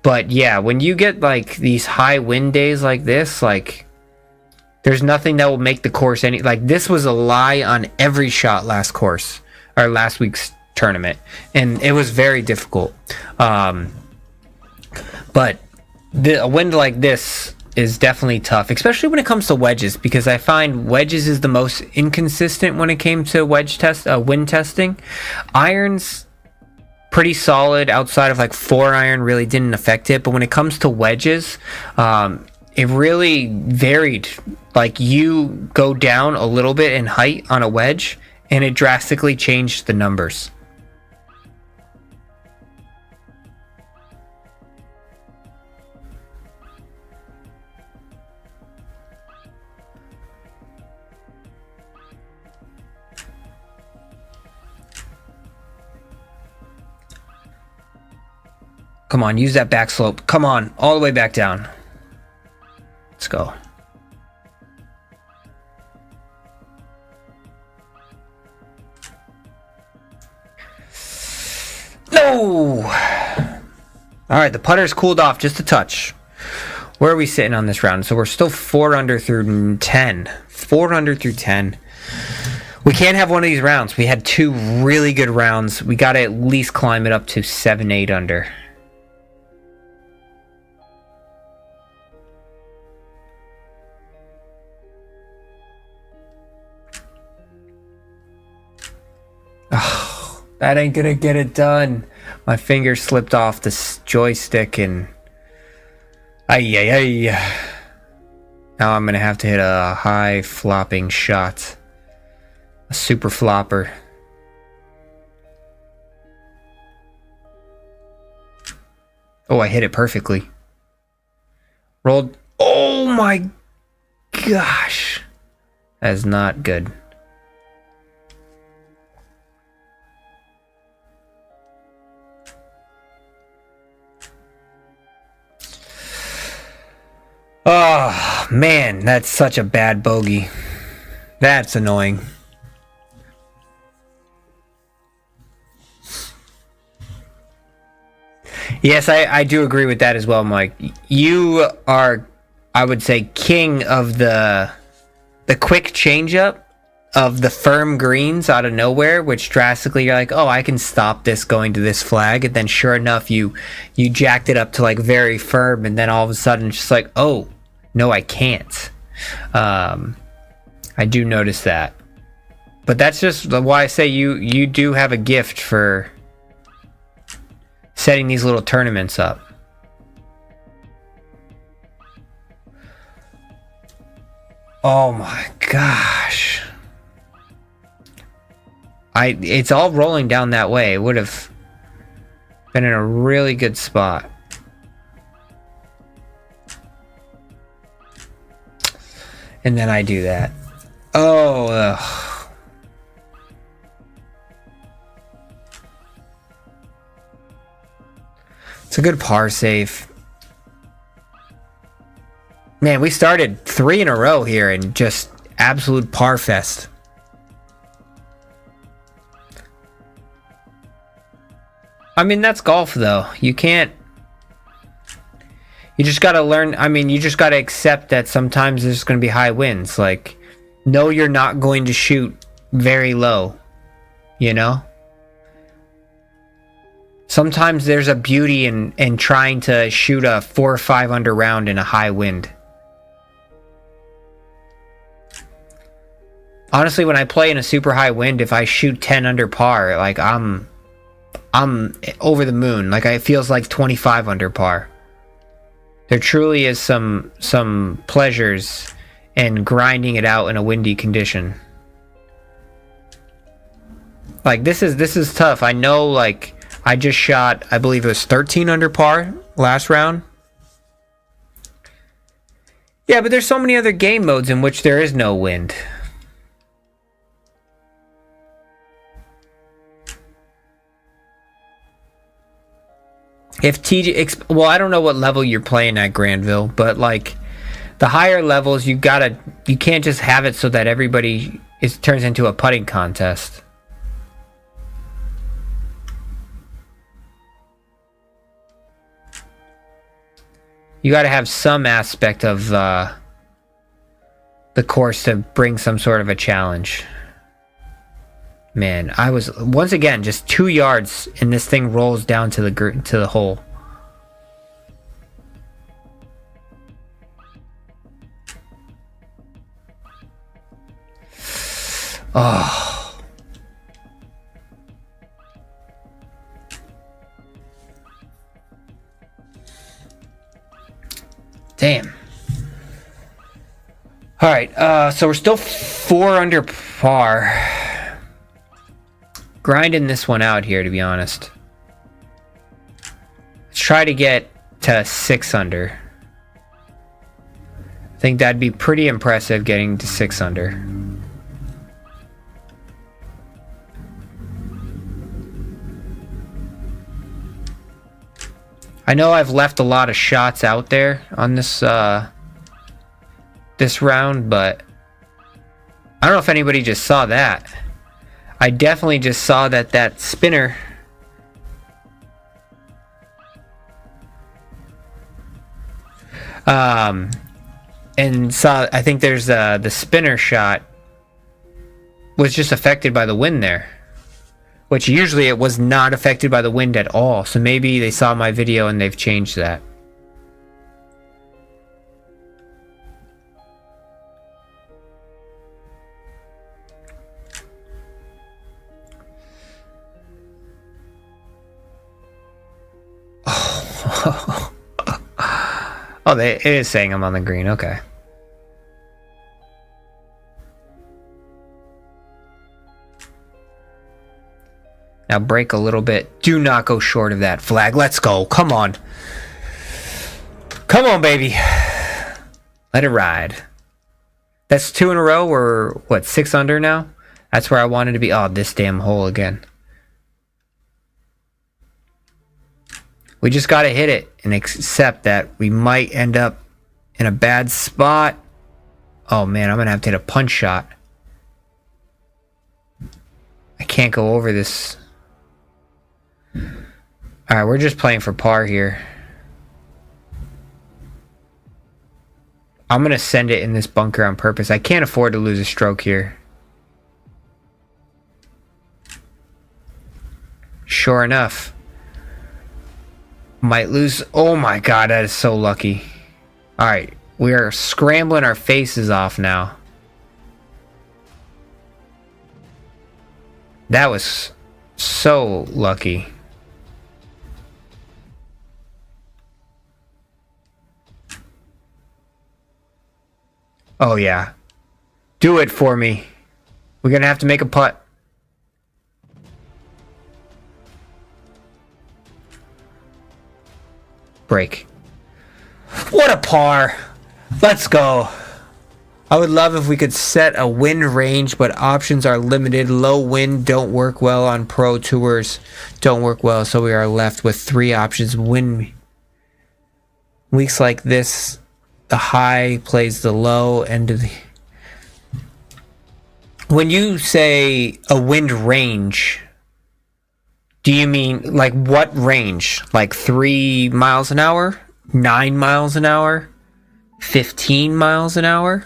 But yeah, when you get like these high wind days like this, like there's nothing that will make the course any, like this was a lie on every shot last week's tournament, and it was very difficult. But a wind like this is definitely tough, especially when it comes to wedges, because I find wedges is the most inconsistent when it came to wind testing. Irons, pretty solid outside of like 4-iron, really didn't affect it. But when it comes to wedges, it really varied. Like you go down a little bit in height on a wedge, and it drastically changed the numbers. Come on, use that back slope. Come on, all the way back down. Let's go. No! Alright, the putter's cooled off just a touch. Where are we sitting on this round? So we're still 4 under through 10. 4 under through 10. We can't have one of these rounds. We had 2 really good rounds. We got to at least climb it up to 7, 8 under. Oh, that ain't gonna get it done. My finger slipped off the joystick and... Ay. Now I'm gonna have to hit a high flopping shot. A super flopper. Oh, I hit it perfectly. Rolled. Oh my gosh. That is not good. Oh, man, that's such a bad bogey. That's annoying. Yes, I do agree with that as well, Mike. You are, I would say, king of the quick changeup of the firm greens out of nowhere, which drastically you're like, oh, I can stop this going to this flag, and then sure enough, you jacked it up to like very firm, and then all of a sudden it's just like, oh, no, I can't. I do notice that, but that's just why I say you do have a gift for setting these little tournaments up. Oh my gosh. It's all rolling down that way. It would have been in a really good spot. And then I do that. Oh, ugh. It's a good par save. Man, we started 3 in a row here and just absolute par fest. I mean, that's golf, though. You can't... You just gotta learn... I mean, you just gotta accept that sometimes there's gonna be high winds. Like, no, you're not going to shoot very low. You know? Sometimes there's a beauty in trying to shoot a 4 or 5 under round in a high wind. Honestly, when I play in a super high wind, if I shoot 10 under par, like I'm over the moon. Like it feels like 25 under par. There truly is some pleasures in grinding it out in a windy condition. Like this is tough. I know, like I just shot, I believe it was 13 under par last round. Yeah, but there's so many other game modes in which there is no wind. If well, I don't know what level you're playing at Granville, but like the higher levels, you can't just have it so that everybody turns into a putting contest. You got to have some aspect of the course to bring some sort of a challenge. Man, I was once again just 2 yards, and this thing rolls down to the hole. Oh. Damn. All right, so we're still 4 under par. Grinding this one out here, to be honest. Let's try to get to 6 under. I think that'd be pretty impressive, getting to 6 under. I know I've left a lot of shots out there on this this round, but I don't know if anybody just saw that. I definitely just saw that spinner and saw, I think there's the spinner shot was just affected by the wind there, which usually it was not affected by the wind at all. So maybe they saw my video and they've changed that. Oh, it is saying I'm on the green. Okay. Now break a little bit. Do not go short of that flag. Let's go. Come on. Come on, baby. Let it ride. That's 2 in a row. We're, what, 6 under now? That's where I wanted to be. Oh, this damn hole again. We just got to hit it and accept that we might end up in a bad spot. Oh, man, I'm going to have to hit a punch shot. I can't go over this. All right, we're just playing for par here. I'm going to send it in this bunker on purpose. I can't afford to lose a stroke here. Sure enough. Might lose. Oh my god, that is so lucky. Alright, we are scrambling our faces off now. That was so lucky. Oh yeah. Do it for me. We're gonna have to make a putt. Break. What a par. Let's go. I would love if we could set a wind range, but options are limited. Low wind don't work well on pro tours. Don't work well, so we are left with 3 options. Wind weeks like this, the high plays the low end of the... When you say a wind range, Do you mean like what range? Like 3 miles an hour? 9 miles an hour? 15 miles an hour?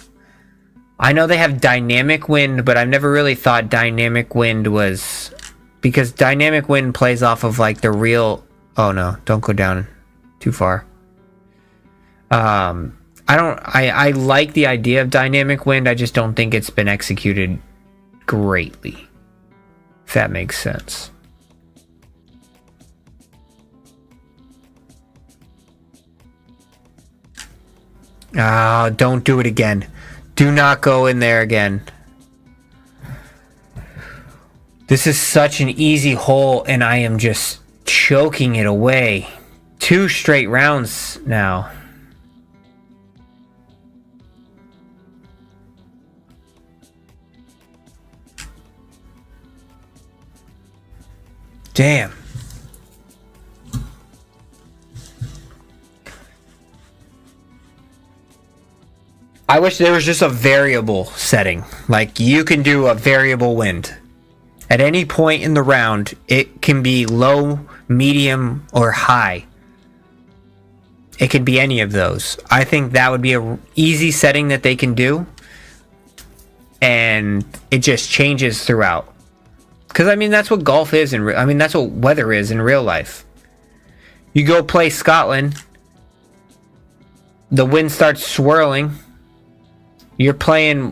I know they have dynamic wind, but I've never really thought dynamic wind was... Because dynamic wind plays off of like the real... Oh no, don't go down too far. I like the idea of dynamic wind, I just don't think it's been executed greatly. If that makes sense. Ah, don't do it again. Do not go in there again. This is such an easy hole, and I am just choking it away. 2 straight rounds now. Damn. I wish there was just a variable setting. Like, you can do a variable wind. At any point in the round, it can be low, medium, or high. It could be any of those. I think that would be a easy setting that they can do. And it just changes throughout. Because, I mean, that's what golf is. That's what weather is in real life. You go play Scotland. The wind starts swirling. You're playing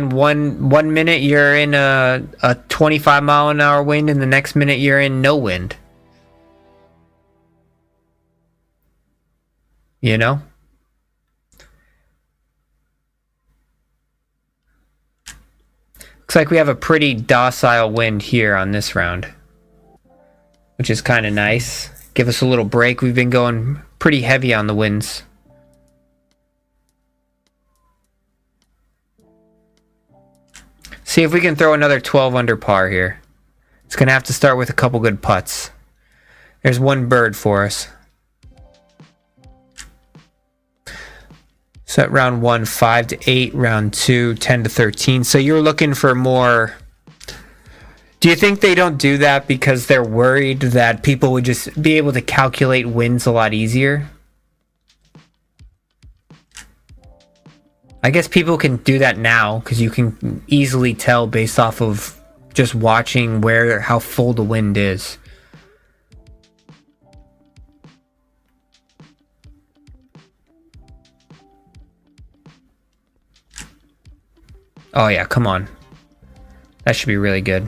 1 minute you're in a 25 mile an hour wind, and the next minute you're in no wind. You know? Looks like we have a pretty docile wind here on this round, which is kind of nice. Give us a little break. We've been going pretty heavy on the winds. See if we can throw another 12 under par here. It's going to have to start with a couple good putts. There's one bird for us. So at round 1, 5 to 8. Round 2, 10 to 13. So you're looking for more... Do you think they don't do that because they're worried that people would just be able to calculate wins a lot easier? I guess people can do that now because you can easily tell based off of just watching how full the wind is. Oh yeah, come on. That should be really good.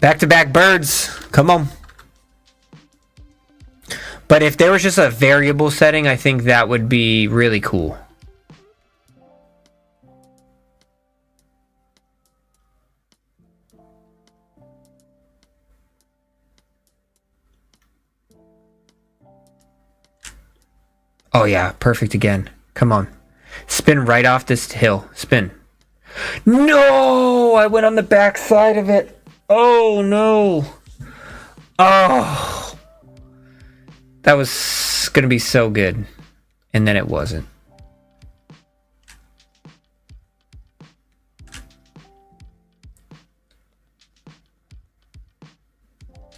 Back-to-back birds. Come on. But if there was just a variable setting, I think that would be really cool. Oh yeah, perfect again. Come on. Spin right off this hill. Spin. No! I went on the back side of it. Oh no. Oh. That was going to be so good. And then it wasn't.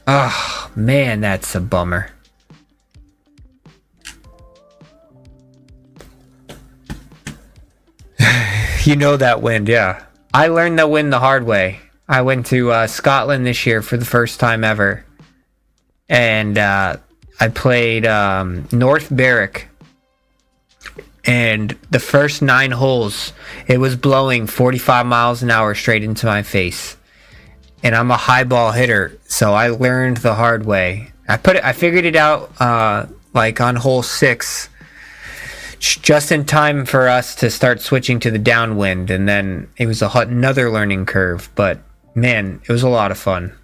Oh, man, that's a bummer. You know that wind, yeah. I learned that wind the hard way. I went to Scotland this year for the first time ever. And I played North Berwick, and the first 9 holes, it was blowing 45 miles an hour straight into my face. And I'm a high ball hitter, so I learned the hard way. I figured it out like on hole 6, just in time for us to start switching to the downwind, and then it was another learning curve. But man, it was a lot of fun.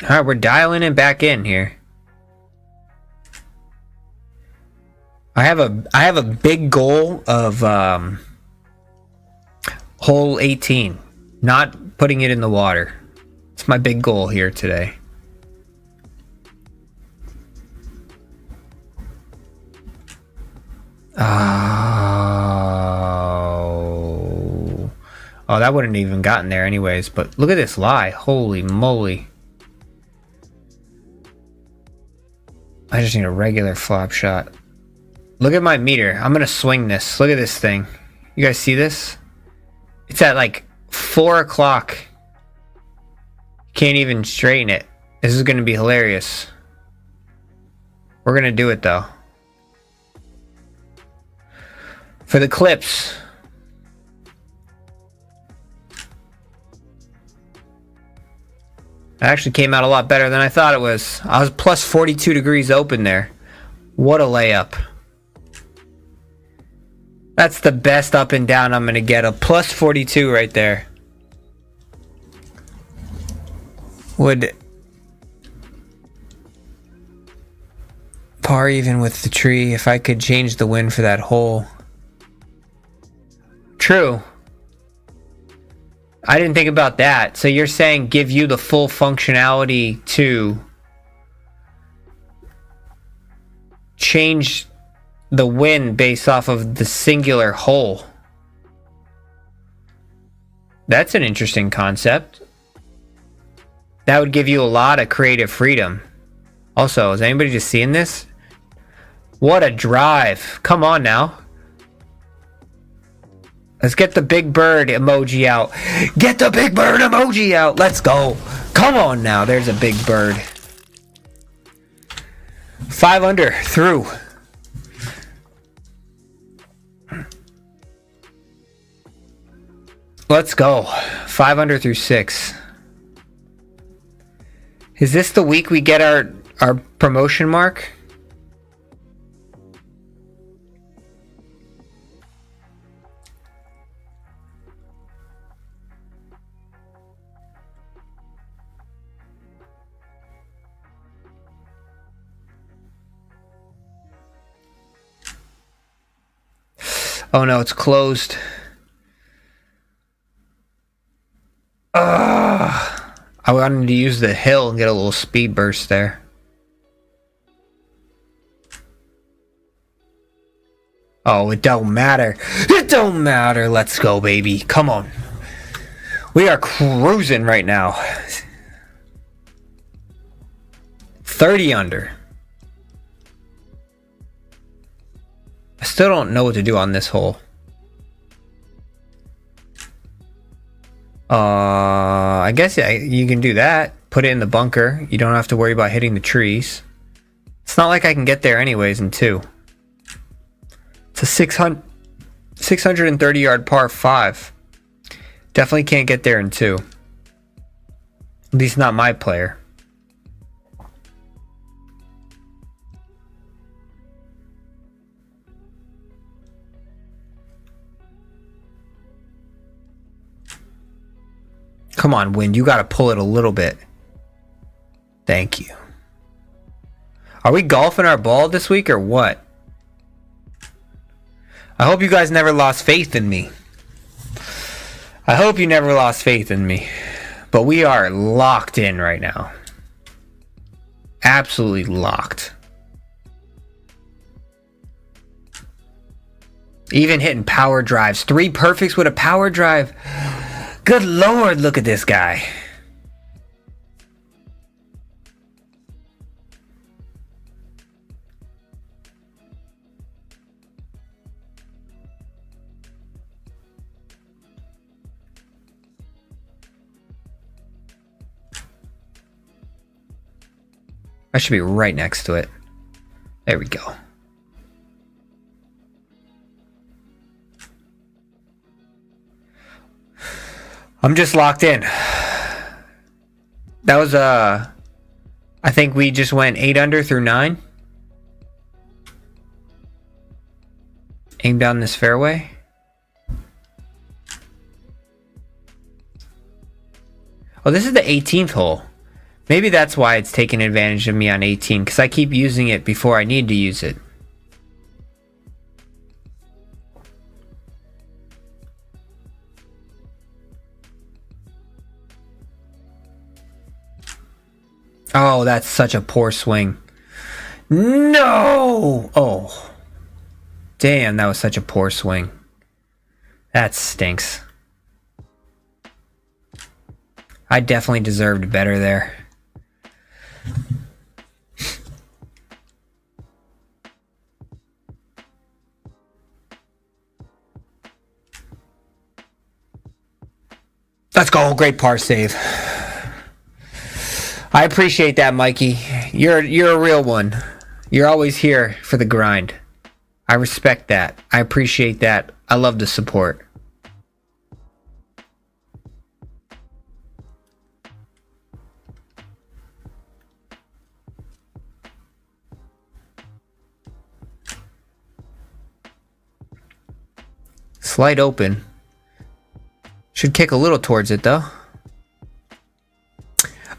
All right, we're dialing it back in here. I have a big goal of Hole 18. Not putting it in the water. It's my big goal here today. Oh, that wouldn't have even gotten there anyways. But look at this lie. Holy moly. I just need a regular flop shot. Look at my meter. I'm going to swing this. Look at this thing. You guys see this? It's at like 4 o'clock. Can't even straighten it. This is going to be hilarious. We're going to do it though. For the clips. It actually came out a lot better than I thought it was. I was plus 42 degrees open there. What a layup. That's the best up and down I'm going to get. A plus 42 right there. Would par even with the tree if I could change the wind for that hole. True. I didn't think about that. So you're saying give you the full functionality to change the wind based off of the singular hole. That's an interesting concept. That would give you a lot of creative freedom. Also, is anybody just seeing this? What a drive. Come on now. Let's get the big bird emoji out. Get the big bird emoji out. Let's go. Come on now. There's a big bird. 5 under through. Let's go. 5 under through 6. Is this the week we get our promotion mark? Oh no, it's closed. I wanted to use the hill and get a little speed burst there. Oh, it don't matter. It don't matter. Let's go, baby. Come on. We are cruising right now. 30 under. I still don't know what to do on this hole. I guess you can do that. Put it in the bunker. You don't have to worry about hitting the trees. It's not like I can get there anyways in 2. It's a 630 yard par 5. Definitely can't get there in 2. At least not my player. Come on, wind. You got to pull it a little bit. Thank you. Are we golfing our ball this week or what? I hope you guys never lost faith in me. I hope you never lost faith in me. But we are locked in right now. Absolutely locked. Even hitting power drives. 3 perfects with a power drive. Good Lord, look at this guy. I should be right next to it. There we go. I'm just locked in. That was I think we just went 8 under through 9. Aim down this fairway. Oh, this is the 18th hole. Maybe that's why it's taking advantage of me on 18, because I keep using it before I need to use it. Oh, that's such a poor swing. No! Oh. Damn, that was such a poor swing. That stinks. I definitely deserved better there. Let's go. Great par save. I appreciate that, Mikey. You're a real one. You're always here for the grind. I respect that. I appreciate that. I love the support. Slight open. Should kick a little towards it, though.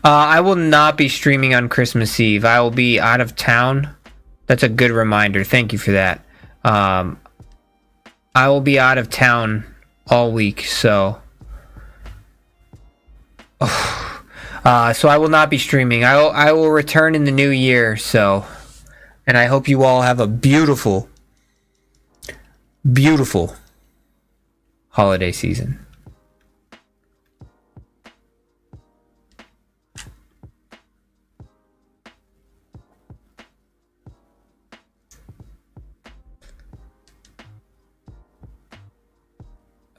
I will not be streaming on Christmas Eve. I will be out of town. That's a good reminder. Thank you for that. I will be out of town all week, so... so I will not be streaming. I will return in the new year, so... And I hope you all have a beautiful, beautiful holiday season.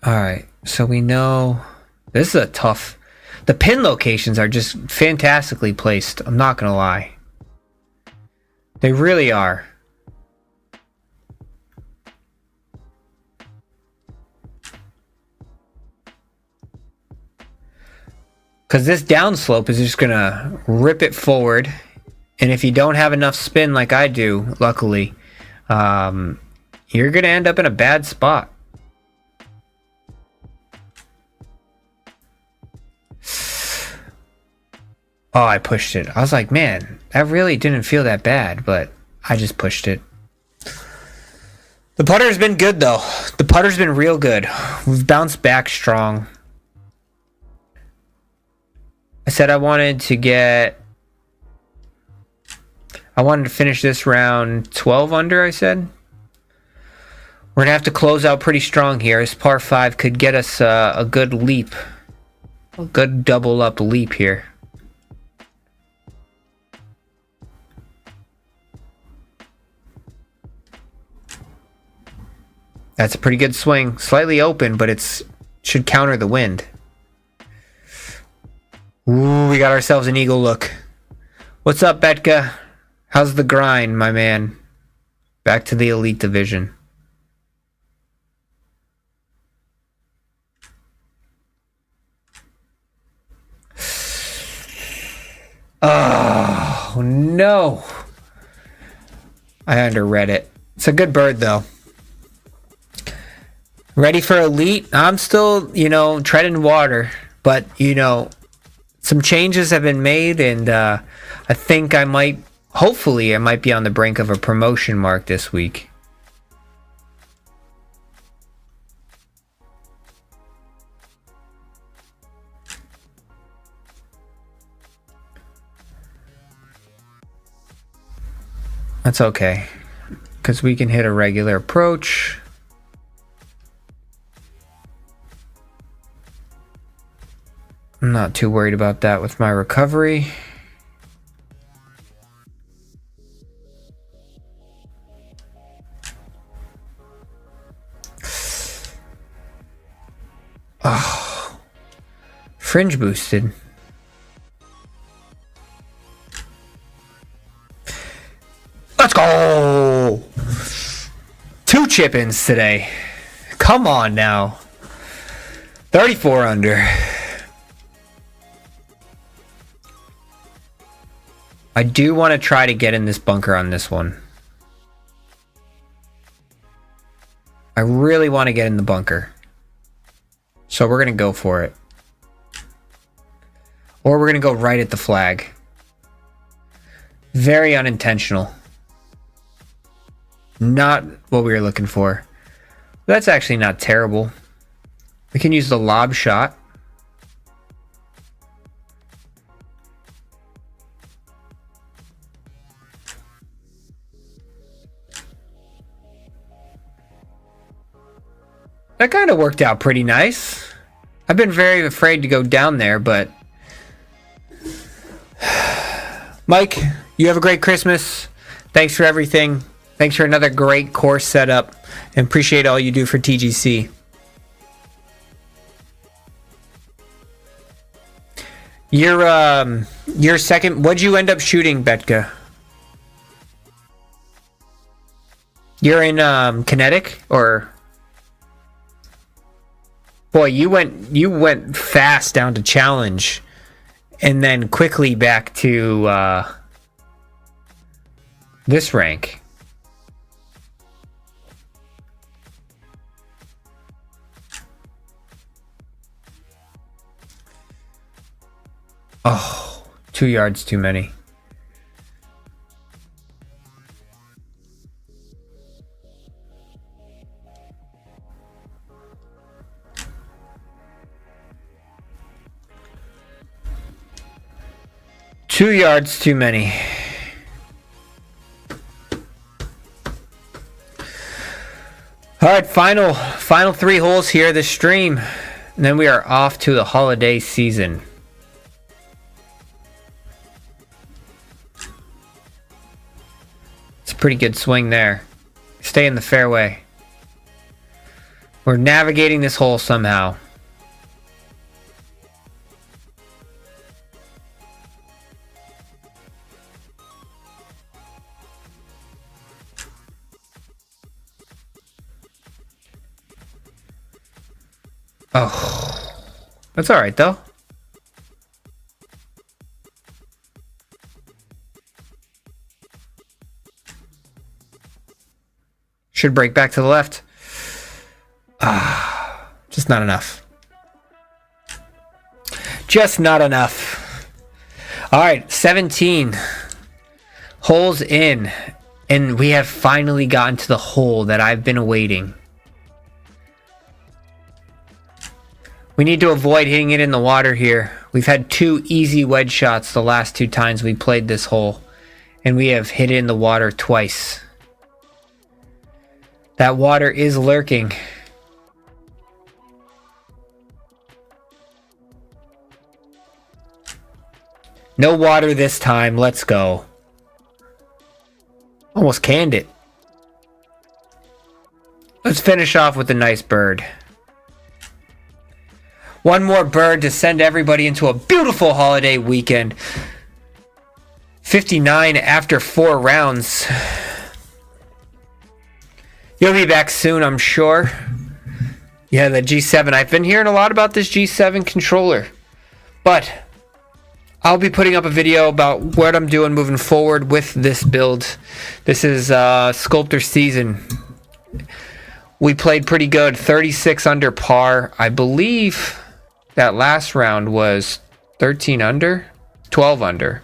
Alright, so we know this is a tough... The pin locations are just fantastically placed, I'm not gonna lie. They really are. Because this downslope is just gonna rip it forward, and if you don't have enough spin like I do, luckily, you're gonna end up in a bad spot. Oh, I pushed it. I was like, man, that really didn't feel that bad, but I just pushed it. The putter's been good, though. The putter's been real good. We've bounced back strong. I said I wanted to finish this round 12 under, I said. We're going to have to close out pretty strong here. This par 5 could get us a good leap. A good double up leap here. That's a pretty good swing. Slightly open, but it should counter the wind. Ooh, we got ourselves an eagle look. What's up, Betka? How's the grind, my man? Back to the elite division. Oh, no. I underread it. It's a good bird, though. Ready for elite? I'm still, treading water. But, some changes have been made, and I think hopefully I might be on the brink of a promotion mark this week. That's okay, because we can hit a regular approach. I'm not too worried about that with my recovery. Oh, fringe boosted. Let's go! 2 chip-ins today. Come on now. 34 under. I do want to try to get in this bunker on this one. I really want to get in the bunker. So we're going to go for it. Or we're going to go right at the flag. Very unintentional. Not what we were looking for. That's actually not terrible. We can use the lob shot. That kind of worked out pretty nice. I've been very afraid to go down there, but... Mike, you have a great Christmas. Thanks for everything. Thanks for another great course setup. And appreciate all you do for TGC. Your second... What'd you end up shooting, Betka? You're in kinetic, or... Boy, you went fast down to challenge, and then quickly back to this rank. Oh, 2 yards too many. Two yards too many. All right, final 3 holes here this stream, and then we are off to the holiday season. It's a pretty good swing there. Stay in the fairway. We're navigating this hole somehow. Oh, that's all right though. Should break back to the left. Just not enough. Just not enough. All right, 17 holes in, and we have finally gotten to the hole that I've been awaiting. We need to avoid hitting it in the water here. We've had 2 easy wedge shots the last 2 times we played this hole, and we have hit it in the water twice. That water is lurking. No water this time. Let's go. Almost canned it. Let's finish off with a nice bird. One more bird to send everybody into a beautiful holiday weekend. 59 after 4 rounds. You'll be back soon, I'm sure. Yeah, the G7. I've been hearing a lot about this G7 controller. But I'll be putting up a video about what I'm doing moving forward with this build. This is Sculptor season. We played pretty good. 36 under par. I believe that last round was 13 under? 12 under.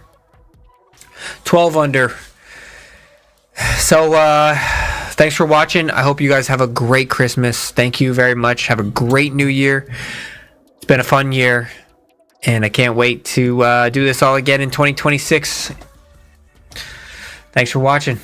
12 under. So, thanks for watching. I hope you guys have a great Christmas. Thank you very much. Have a great new year. It's been a fun year, and I can't wait to do this all again in 2026. Thanks for watching.